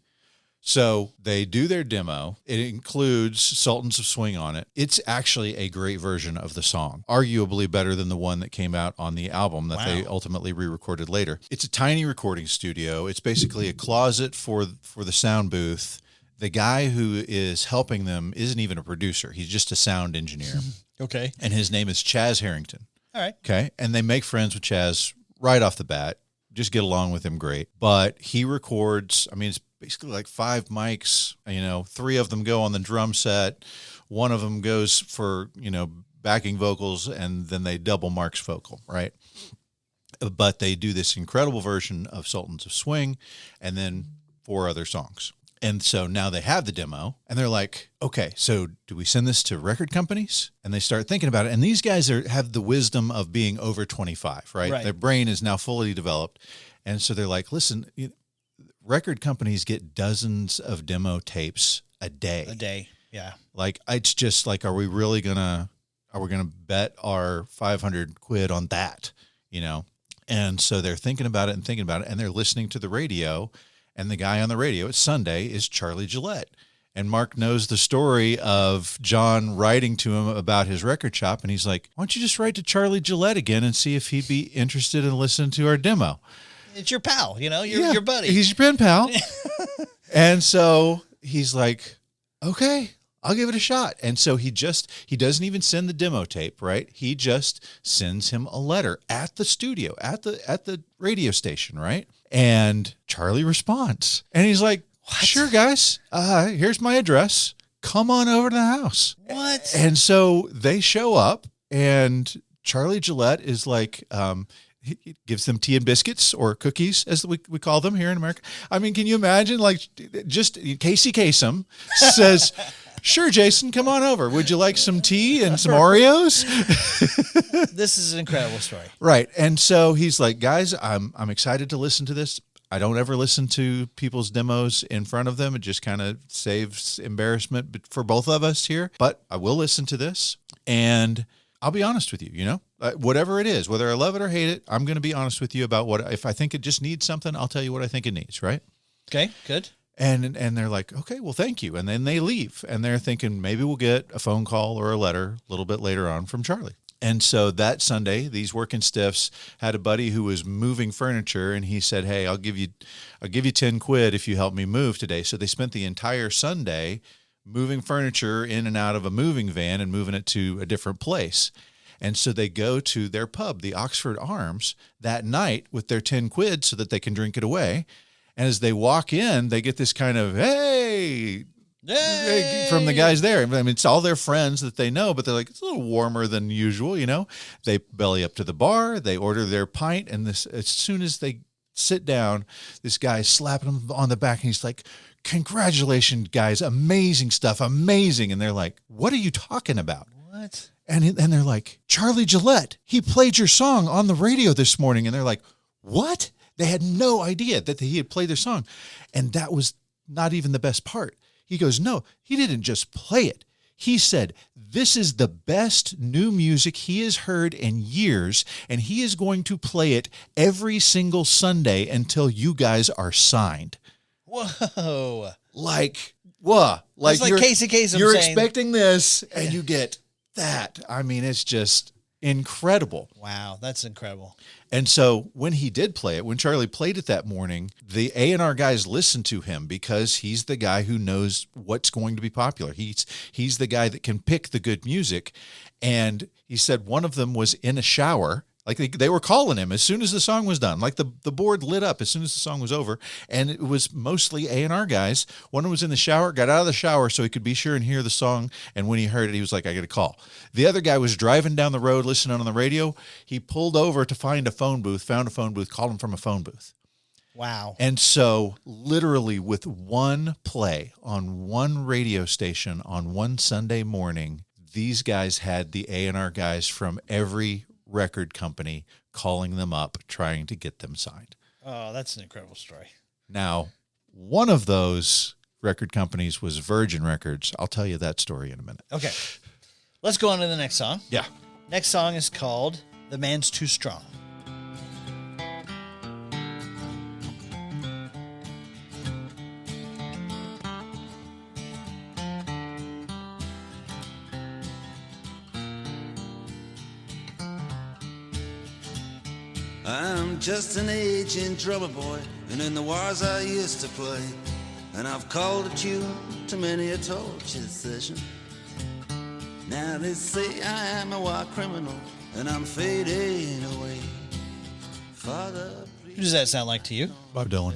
So they do their demo. It includes Sultans of Swing on it. It's actually a great version of the song, arguably better than the one that came out on the album that they ultimately re-recorded later. It's a tiny recording studio. It's basically a closet for the sound booth. The guy who is helping them isn't even a producer. He's just a sound engineer. Okay. And his name is Chaz Harrington. All right. Okay. And they make friends with Chaz right off the bat. Just get along with him great. But he records, it's basically like 5 mics, 3 of them go on the drum set. One of them goes for, backing vocals, and then they double Mark's vocal, right? But they do this incredible version of Sultans of Swing and then 4 other songs. And so now they have the demo and they're like, okay, so do we send this to record companies? And they start thinking about it. And these guys have the wisdom of being over 25, right? Their brain is now fully developed. And so they're like, listen, record companies get dozens of demo tapes a day. A day. Yeah. Like, it's just like, are we going to bet our 500 quid on that? And so they're thinking about it, and they're listening to the radio. And the guy on the radio, it's Sunday, is Charlie Gillette. And Mark knows the story of John writing to him about his record shop. And he's like, why don't you just write to Charlie Gillette again and see if he'd be interested in listening to our demo? It's your pal, your buddy. He's your pen pal. And so he's like, okay, I'll give it a shot. And so he doesn't even send the demo tape, right? He just sends him a letter at the studio, at the radio station, right? And Charlie responds. And he's like, sure, guys, here's my address. Come on over to the house. What? And so they show up, and Charlie Gillette is like, he gives them tea and biscuits, or cookies, as we call them here in America. Can you imagine, like, just Casey Kasem says, sure, Jason, come on over. Would you like some tea and some Oreos? This is an incredible story. Right. And so he's like, guys, I'm excited to listen to this. I don't ever listen to people's demos in front of them. It just kind of saves embarrassment for both of us here. But I will listen to this, and I'll be honest with you, whatever it is, whether I love it or hate it, I'm going to be honest with you about if I think it just needs something, I'll tell you what I think it needs, right? Okay, good. And they're like, okay, well, thank you. And then they leave, and they're thinking maybe we'll get a phone call or a letter a little bit later on from Charlie. And so that Sunday, these working stiffs had a buddy who was moving furniture, and he said, hey, I'll give you 10 quid if you help me move today. So they spent the entire Sunday moving furniture in and out of a moving van and moving it to a different place. And so they go to their pub, the Oxford Arms, that night with their 10 quid so that they can drink it away. And as they walk in, they get this kind of, hey, from the guys there. It's all their friends that they know, but they're like, it's a little warmer than usual, They belly up to the bar, they order their pint, and as soon as they sit down, this guy's slapping them on the back, and he's like, congratulations, guys, amazing stuff, amazing. And they're like, what are you talking about? What? And they're like, Charlie Gillette, he played your song on the radio this morning. And they're like, what? They had no idea that he had played their song. And that was not even the best part. He goes, no, he didn't just play it. He said, this is the best new music he has heard in years, and he is going to play it every single Sunday until you guys are signed. Whoa. Like, what? Like Casey Kasem you're saying, expecting this, and you get that. It's just incredible. Wow, that's incredible. And so when he did play it, when Charlie played it that morning, the A&R guys listened to him because he's the guy who knows what's going to be popular. He's the guy that can pick the good music. And he said one of them was in a shower, Like they were calling him as soon as the song was done. Like the board lit up as soon as the song was over. And it was mostly A&R guys. One was in the shower, got out of the shower so he could be sure and hear the song. And when he heard it, he was like, I got a call. The other guy was driving down the road, listening on the radio. He pulled over to find a phone booth, found a phone booth, called him from a phone booth. Wow. And so literally with one play on one radio station on one Sunday morning, these guys had the A&R guys from every record company calling them up, trying to get them signed. Oh, that's an incredible story. Now, one of those record companies was Virgin Records. I'll tell you that story in a minute. Okay. Let's go on to the next song. Yeah. Next song is called The Man's Too Strong. I'm just an aging drummer boy, and in the wars I used to play, and I've called a tune to many a torture session. Now they say I am a war criminal, and I'm fading away. Father, Who does that sound like to you? Bob Dylan.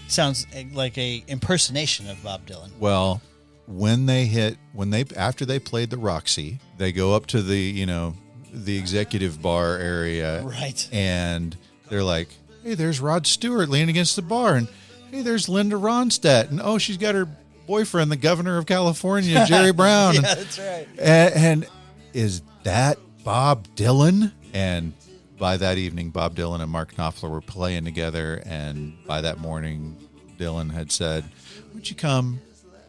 Sounds like a impersonation of Bob Dylan. Well, after they played the Roxy, they go up to the executive bar area. Right. And they're like, hey, there's Rod Stewart leaning against the bar. And hey, there's Linda Ronstadt. And oh, she's got her boyfriend, the governor of California, Jerry Brown. Yeah, that's right. And is that Bob Dylan? And by that evening, Bob Dylan and Mark Knopfler were playing together. And by that morning, Dylan had said, would you come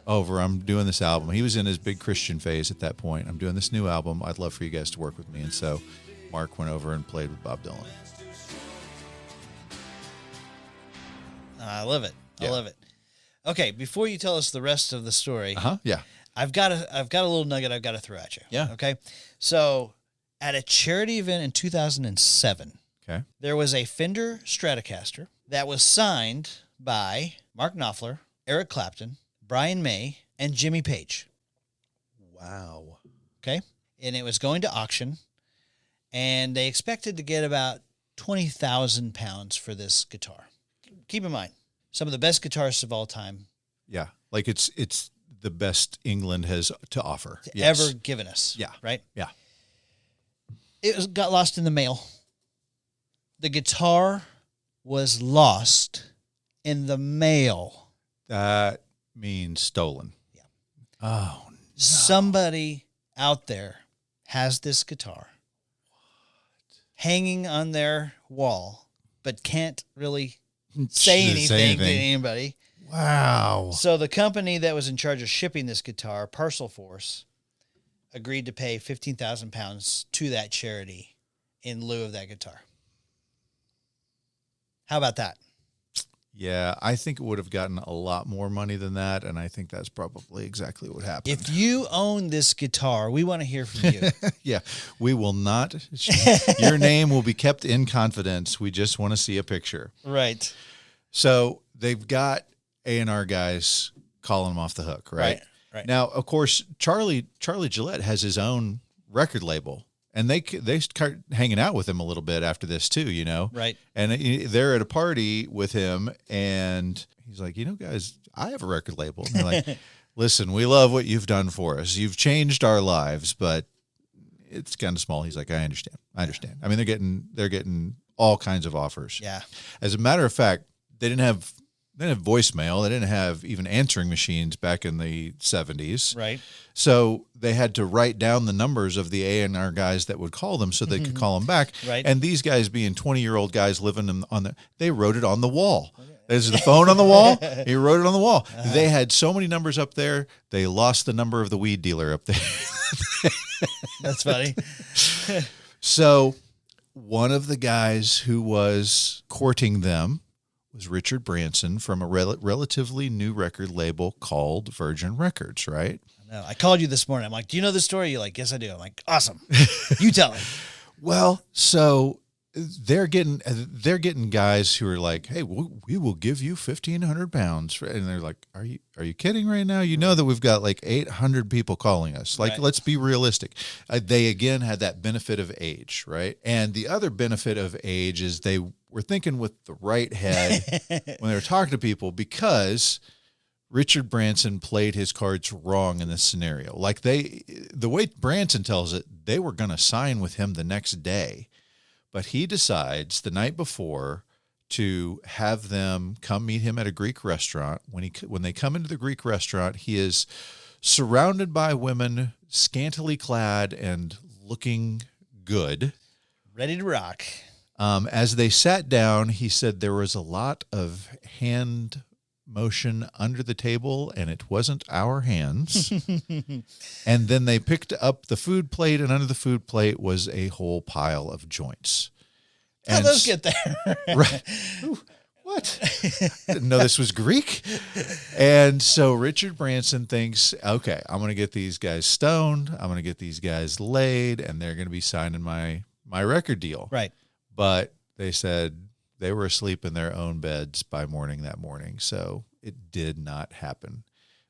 over? I'm doing this album. He was in his big Christian phase at that point. I'm doing this new album. I'd love for you guys to work with me. And so Mark went over and played with Bob Dylan. I love it. Yeah. I love it. Okay, before you tell us the rest of the story, Yeah. I've got a little nugget I've got to throw at you. Yeah. Okay. So at a charity event in 2007, Okay. there was a Fender Stratocaster that was signed by Mark Knopfler, Eric Clapton, Brian May, and Jimmy Page. Wow. Okay. And it was going to auction, and they expected to get about 20,000 pounds for this guitar. Keep in mind, some of the best guitarists of all time Yeah. Like it's the best England has to offer. ever given us. Yeah. Right? Yeah. It got lost in the mail. The guitar was lost in the mail. That means stolen. Yeah. Oh, Somebody out there has this guitar hanging on their wall, but can't really say anything to anybody. wow. So the company that was in charge of shipping this guitar, Parcel Force, agreed to pay 15,000 pounds to that charity in lieu of that guitar. How about that? Yeah, I think it would have gotten a lot more money than that, and I think that's probably exactly what happened. If you own this guitar, we want to hear from you. Yeah, we will not. Your name will be kept in confidence. We just want to see a picture. Right. So they've got A&R guys calling them off the hook, right? Right. Now, of course, Charlie Gillette has his own record label, and they start hanging out with him a little bit after this too, Right. And they're at a party with him, and he's like, guys, I have a record label. And they're like, listen, we love what you've done for us. You've changed our lives, but it's kind of small. He's like, I understand. I mean, they're getting all kinds of offers. Yeah. As a matter of fact, they didn't have voicemail. They didn't have even answering machines back in the 70s. Right. So they had to write down the numbers of the A&R guys that would call them so they could call them back. Right. And these guys being 20-year-old guys living they wrote it on the wall. There's the phone on the wall. He wrote it on the wall. They had so many numbers up there. They lost the number of the weed dealer up there. That's funny. So one of the guys who was courting them was Richard Branson from a relatively new record label called Virgin Records, right? No, I called you this morning. I'm like, do you know this story? You're like, yes, I do. I'm like, awesome. You tell it. Well, so they're getting guys who are like, hey, we will give you 1,500 pounds. And they're like, are you kidding right now? You know that we've got like 800 people calling us. Like, let's be realistic. They again had that benefit of age, right? And the other benefit of age is they were thinking with the right head when they were talking to people, because Richard Branson played his cards wrong in this scenario. Like the way Branson tells it, they were going to sign with him the next day. But he decides the night before to have them come meet him at a Greek restaurant. When they come into the Greek restaurant, he is surrounded by women, scantily clad and looking good. Ready to rock. As they sat down, he said there was a lot of hand motion under the table, and it wasn't our hands. And then they picked up the food plate, and under the food plate was a whole pile of joints. How'd those get there? Right. Ooh, what? Didn't know this was Greek. And so Richard Branson thinks, okay, I'm going to get these guys stoned. I'm going to get these guys laid, and they're going to be signing my record deal. Right. But they said they were asleep in their own beds by morning that morning. So it did not happen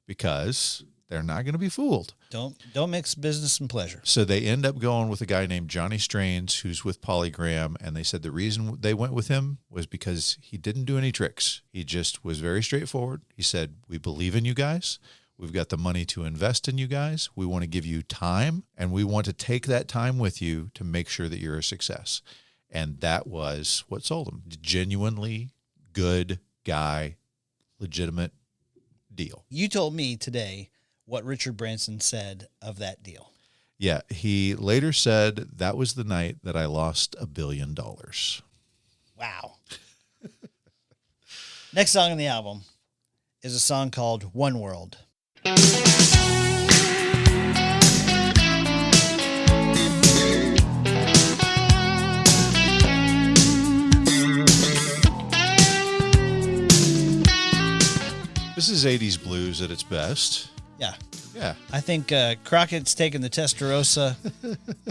because they're not going to be fooled. Don't mix business and pleasure. So they end up going with a guy named Johnny Strains, who's with Polygram. And they said the reason they went with him was because he didn't do any tricks. He just was very straightforward. He said, we believe in you guys. We've got the money to invest in you guys. We want to give you time, and we want to take that time with you to make sure that you're a success. And that was what sold him. Genuinely good guy, legitimate deal. You told me today what Richard Branson said of that deal. Yeah, he later said that was the night that I lost $1 billion. Wow. Next song on the album is a song called One World. This is 80s blues at its best. Yeah. Yeah. I think Crockett's taking the Testarossa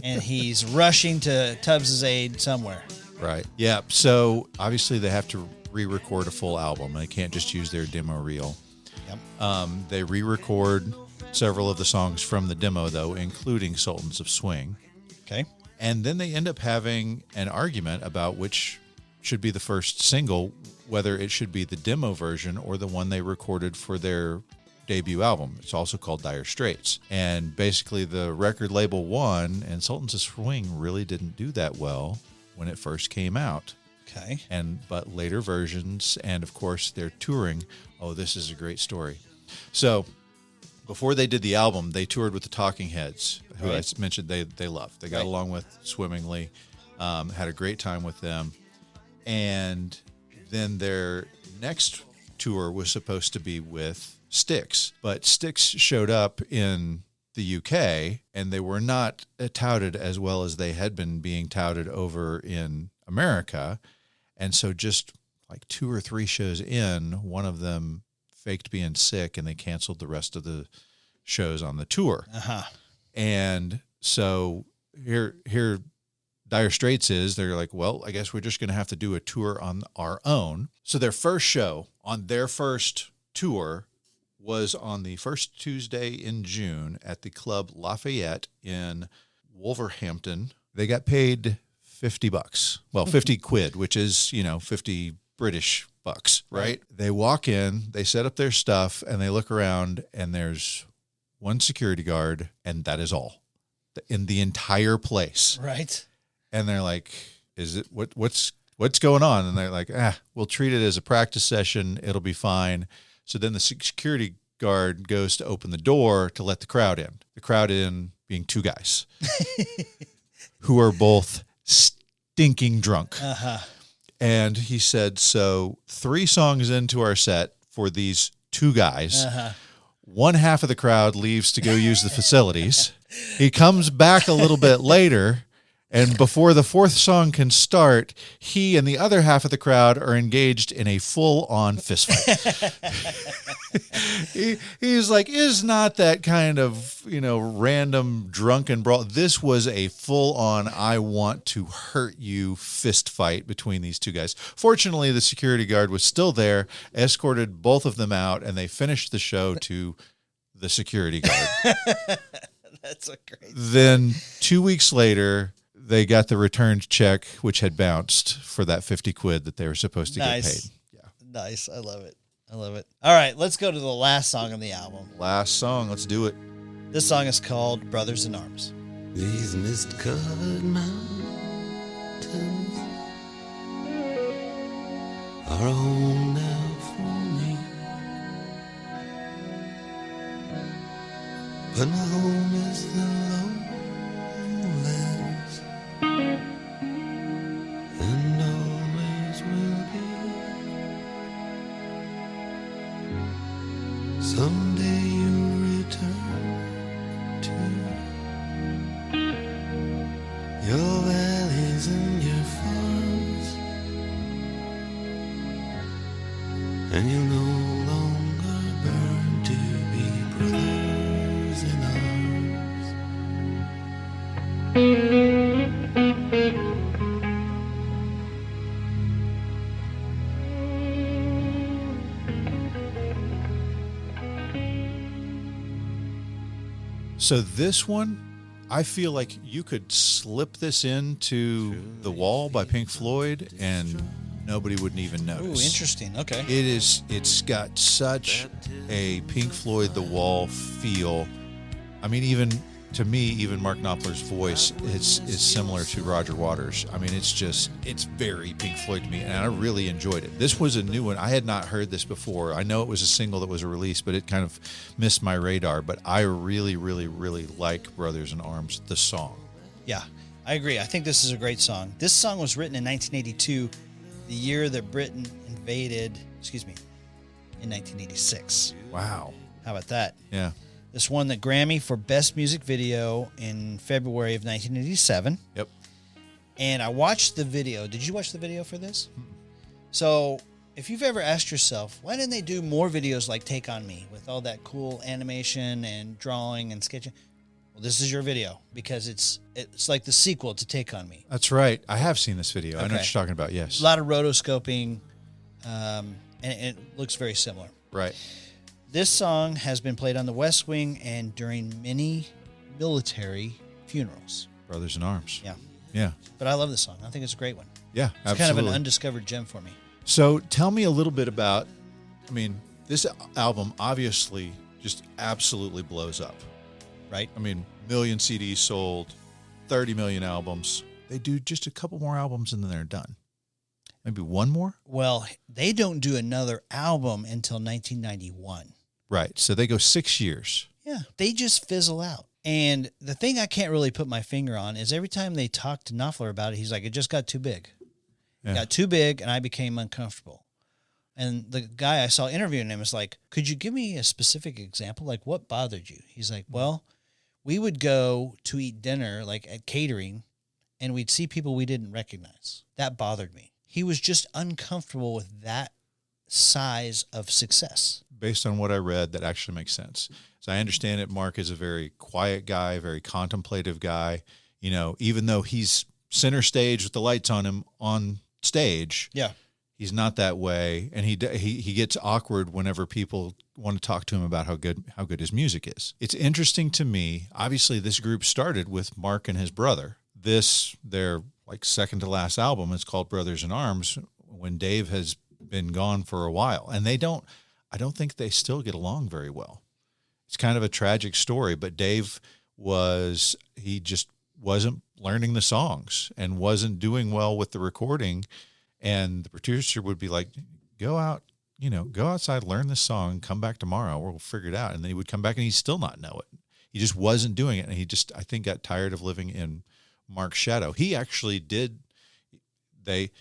and he's rushing to Tubbs' aid somewhere. Right. Yeah. So obviously they have to re-record a full album. They can't just use their demo reel. Yep. They re-record several of the songs from the demo, though, including Sultans of Swing. Okay. And then they end up having an argument about which should be the first single, whether it should be the demo version or the one they recorded for their debut album. It's also called Dire Straits. And basically the record label won, and Sultans of Swing really didn't do that well when it first came out. Okay. But later versions, and of course they're touring. Oh, this is a great story. So before they did the album, they toured with the Talking Heads, who I mentioned they loved. They got along with swimmingly, had a great time with them. And then their next tour was supposed to be with Styx, but Styx showed up in the UK, and they were not touted as well as they had been being touted over in America. And so just like 2 or 3 shows in, one of them faked being sick, and they canceled the rest of the shows on the tour. Uh-huh. And so here Dire Straits is, they're like, well, I guess we're just going to have to do a tour on our own. So their first show on their first tour was on the first Tuesday in June at the Club Lafayette in Wolverhampton. They got paid $50. Well, 50 quid, which is, 50 British bucks, right? They walk in, they set up their stuff, and they look around, and there's one security guard, and that is all in the entire place. Right. And they're like, is it what's going on? And they're like, we'll treat it as a practice session. It'll be fine. So then the security guard goes to open the door to let the crowd in. The crowd in being 2 guys who are both stinking drunk. Uh-huh. And he said, so 3 songs into our set for these 2 guys, one half of the crowd leaves to go use the facilities. He comes back a little bit later, And before the fourth song can start, he and the other half of the crowd are engaged in a full-on fistfight. He's like, it's not that kind of, random drunken brawl. This was a full-on, I want to hurt you fist fight between these two guys. Fortunately, the security guard was still there, escorted both of them out, and they finished the show to the security guard. That's a great. Then 2 weeks later, they got the returned check, which had bounced for that 50 quid that they were supposed to get paid. Yeah. Nice. I love it. All right, let's go to the last song on the album. Last song. Let's do it. This song is called Brothers in Arms. These mist-covered mountains are home now for me, but my home is the lowlands, and always will be. Someday you'll return to your valleys and your farms, and you'll no longer burn to be brothers in arms. So this one, I feel like you could slip this into The Wall by Pink Floyd and nobody wouldn't even notice. Ooh, interesting. Okay. It's got such a Pink Floyd The Wall feel. I mean, even to me, even Mark Knopfler's voice is similar to Roger Waters. I mean, it's very Pink Floyd to me, and I really enjoyed it. This was a new one. I had not heard this before. I know it was a single that was a release, but it kind of missed my radar. But I really, really, really like Brothers in Arms, the song. Yeah, I agree. I think this is a great song. This song was written in 1982, the year that Britain invaded, in 1986. Wow. How about that? Yeah. This won the Grammy for Best Music Video in February of 1987. Yep. And I watched the video. Did you watch the video for this? So if you've ever asked yourself, why didn't they do more videos like Take On Me with all that cool animation and drawing and sketching? Well, this is your video because it's like the sequel to Take On Me. That's right. I have seen this video. I know Okay. what you're talking about. Yes. A lot of rotoscoping, and it looks very similar. Right. This song has been played on the West Wing and during many military funerals. Brothers in Arms. Yeah. Yeah. But I love this song. I think it's a great one. Yeah. It's kind of an undiscovered gem for me. So tell me a little bit about, this album obviously just absolutely blows up. Right? Million CDs sold, 30 million albums. They do just a couple more albums and then they're done. Maybe one more? Well, they don't do another album until 1991. Right. So they go 6 years. Yeah. They just fizzle out. And the thing I can't really put my finger on is every time they talk to Knopfler about it, he's like, it just got too big. Yeah. It got too big and I became uncomfortable. And the guy I saw interviewing him was like, could you give me a specific example? Like, what bothered you? He's like, well, we would go to eat dinner, like at catering, and we'd see people we didn't recognize. That bothered me. He was just uncomfortable with that size of success. Based on what I read, that actually makes sense. So I understand it. Mark is a very quiet guy, very contemplative guy. Even though he's center stage with the lights on him on stage, Yeah. he's not that way. And he gets awkward whenever people want to talk to him about how good his music is. It's interesting to me. Obviously, this group started with Mark and his brother. Their second to last album is called Brothers in Arms when Dave has been gone for a while. And I don't think they still get along very well. It's kind of a tragic story, but Dave just wasn't learning the songs and wasn't doing well with the recording. And the producer would be like, go outside, learn this song, come back tomorrow, we'll figure it out. And then he would come back and he'd still not know it. He just wasn't doing it. And he just, I think, got tired of living in Mark's shadow. He actually they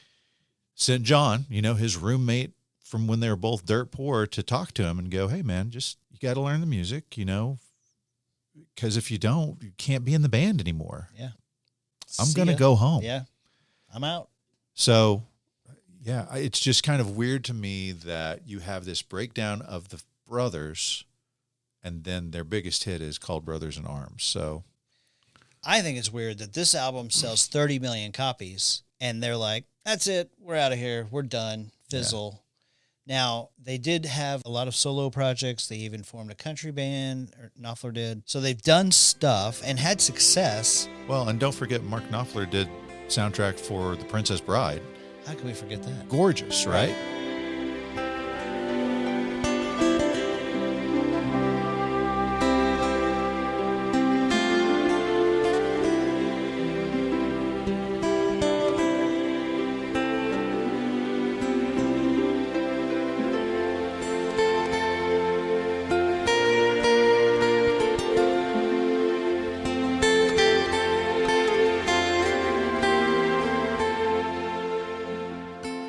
sent John, his roommate from when they were both dirt poor, to talk to him and go, hey man, you got to learn the music, because if you don't, you can't be in the band anymore. Yeah. I'm going to go home. Yeah, I'm out. So, yeah, it's just kind of weird to me that you have this breakdown of the brothers, and then their biggest hit is called Brothers in Arms. So I think it's weird that this album sells 30 million copies, and they're like, that's it. We're out of here. We're done. Fizzle. Yeah. Now, they did have a lot of solo projects. They even formed a country band, or Knopfler did. So they've done stuff and had success. Well, and don't forget, Mark Knopfler did soundtrack for The Princess Bride. How can we forget that? Gorgeous, right?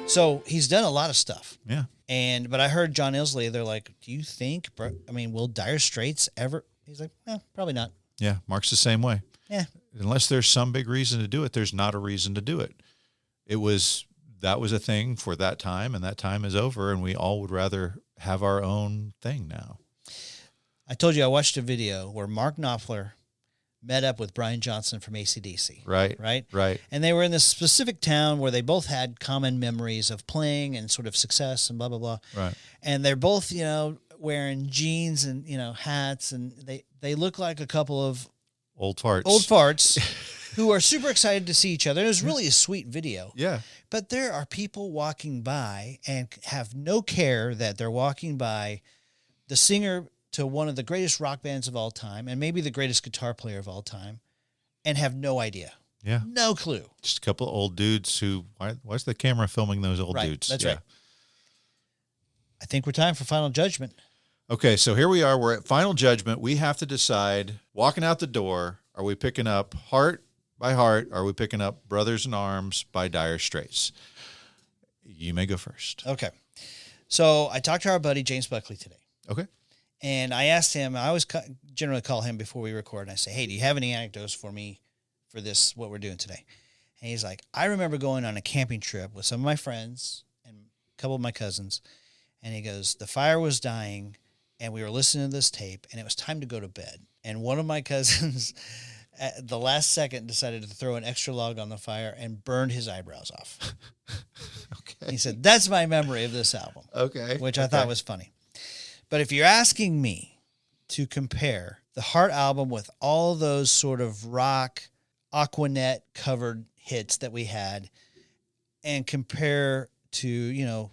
So he's done a lot of stuff. Yeah. But I heard John Illsley, they're like, do you think, will Dire Straits ever? He's like, probably not. Yeah. Mark's the same way. Yeah. Unless there's some big reason to do it, there's not a reason to do it. That was a thing for that time, and that time is over, and we all would rather have our own thing now. I told you I watched a video where Mark Knopfler met up with Brian Johnson from AC/DC. Right. And they were in this specific town where they both had common memories of playing and sort of success and blah, blah, blah. Right. And they're both, wearing jeans and, hats, and they look like a couple of old farts who are super excited to see each other. It was really a sweet video. Yeah. But there are people walking by and have no care that they're walking by the singer to one of the greatest rock bands of all time and maybe the greatest guitar player of all time and have no idea. Yeah. No clue. Just a couple of old dudes who, why's the camera filming those old dudes? That's right. I think we're time for Final Judgment. Okay, so here we are. We're at Final Judgment. We have to decide, walking out the door, are we picking up Heart by Heart? Or are we picking up Brothers in Arms by Dire Straits? You may go first. Okay. So I talked to our buddy James Buckley today. Okay. And I asked him, I always generally call him before we record, and I say, hey, do you have any anecdotes for me for this, what we're doing today? And he's like, I remember going on a camping trip with some of my friends and a couple of my cousins, and he goes, the fire was dying, and we were listening to this tape, and it was time to go to bed. And one of my cousins, at the last second, decided to throw an extra log on the fire and burned his eyebrows off. Okay. He said, that's my memory of this album. Okay. Which I thought was funny. But if you're asking me to compare the Heart album with all those sort of rock, Aquanet covered hits that we had and compare to,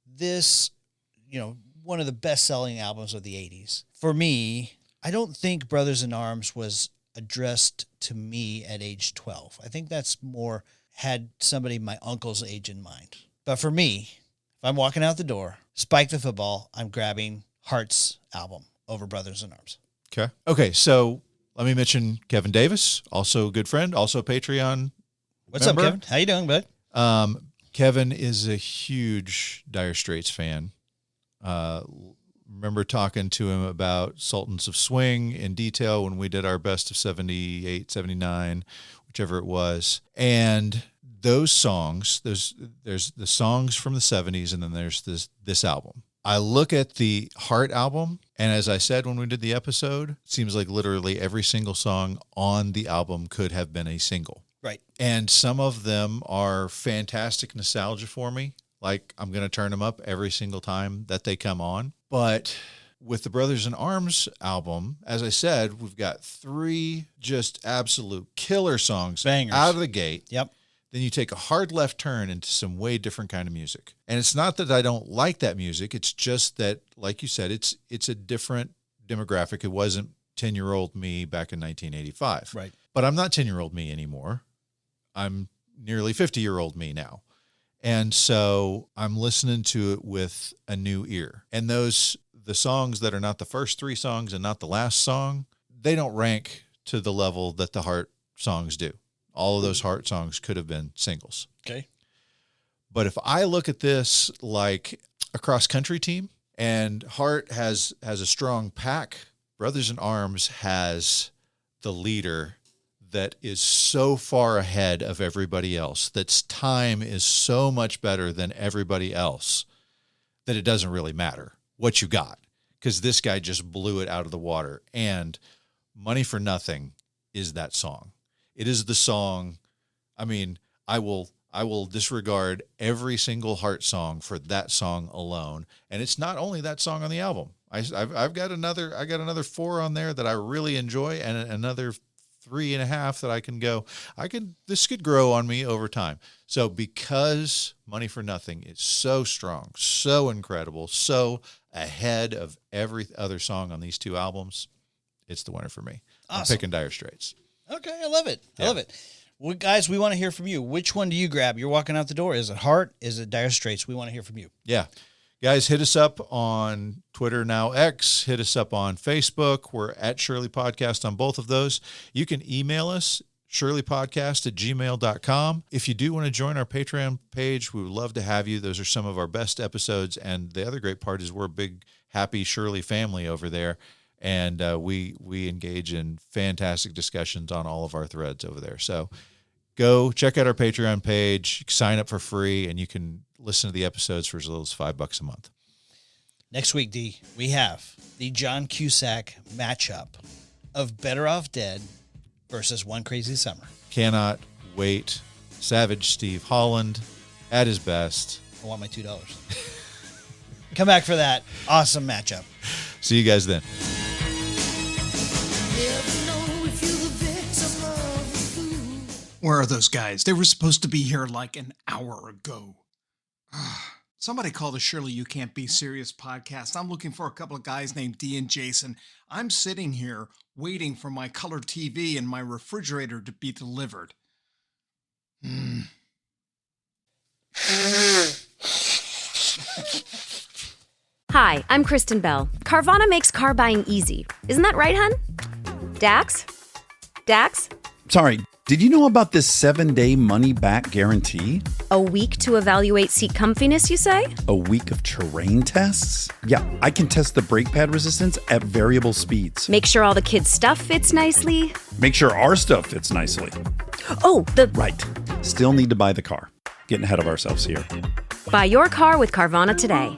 this, one of the best selling albums of the 80s, for me, I don't think Brothers in Arms was addressed to me at age 12. I think that's more had somebody my uncle's age in mind. But for me, if I'm walking out the door, Spike the Football, I'm grabbing Heart's album over Brothers in Arms. Okay. So let me mention Kevin Davis, also a good friend, also a Patreon What's member. up, Kevin? How you doing, bud? Kevin is a huge Dire Straits fan. Remember talking to him about Sultans of Swing in detail when we did our best of 78, 79, whichever it was. And those songs, there's the songs from the 70s, and then there's this album. I look at the Heart album, and as I said when we did the episode, it seems like literally every single song on the album could have been a single. Right. And some of them are fantastic nostalgia for me. Like, I'm going to turn them up every single time that they come on. But with the Brothers in Arms album, as I said, we've got 3 just absolute killer songs. Bangers. Out of the gate. Yep. Then you take a hard left turn into some way different kind of music. And it's not that I don't like that music. It's just that, like you said, it's a different demographic. It wasn't 10-year-old me back in 1985. Right. But I'm not 10-year-old me anymore. I'm nearly 50-year-old me now. And so I'm listening to it with a new ear. And the songs that are not the first 3 songs and not the last song, they don't rank to the level that the Heart songs do. All of those Heart songs could have been singles. Okay. But if I look at this like a cross-country team, and Heart has a strong pack, Brothers in Arms has the leader that is so far ahead of everybody else, that's time is so much better than everybody else, that it doesn't really matter what you got, because this guy just blew it out of the water. And Money for Nothing is that song. It is the song. I mean, I will disregard every single Heart song for that song alone. And it's not only that song on the album. I've got another 4 on there that I really enjoy, and another 3.5 that this could grow on me over time. So because Money for Nothing is so strong, so incredible, so ahead of every other song on these 2 albums, it's the winner for me. Awesome. I'm picking Dire Straits. Okay, I love it. I love it. Well, guys, we want to hear from you. Which one do you grab? You're walking out the door. Is it Heart? Is it Dire Straits? We want to hear from you. Yeah. Guys, hit us up on Twitter, now X. Hit us up on Facebook. We're at Shirley Podcast on both of those. You can email us, shirleypodcast@gmail.com. If you do want to join our Patreon page, we would love to have you. Those are some of our best episodes. And the other great part is we're a big, happy Shirley family over there. And we engage in fantastic discussions on all of our threads over there. So go check out our Patreon page, sign up for free, and you can listen to the episodes for as little as $5 a month. Next week, D, we have the John Cusack matchup of Better Off Dead versus One Crazy Summer. Cannot wait. Savage Steve Holland at his best. I want my $2. Come back for that awesome matchup. See you guys then. Where are those guys? They were supposed to be here like an hour ago. Somebody call the Shirley You Can't Be Serious podcast. I'm looking for a couple of guys named D and Jason. I'm sitting here waiting for my color TV and my refrigerator to be delivered. Hi, I'm Kristen Bell. Carvana makes car buying easy. Isn't that right, hun? Dax? Dax? Sorry, did you know about this 7-day money-back guarantee? A week to evaluate seat comfiness, you say? A week of terrain tests? Yeah, I can test the brake pad resistance at variable speeds. Make sure all the kids' stuff fits nicely. Make sure our stuff fits nicely. Oh, Right. Still need to buy the car. Getting ahead of ourselves here. Buy your car with Carvana today.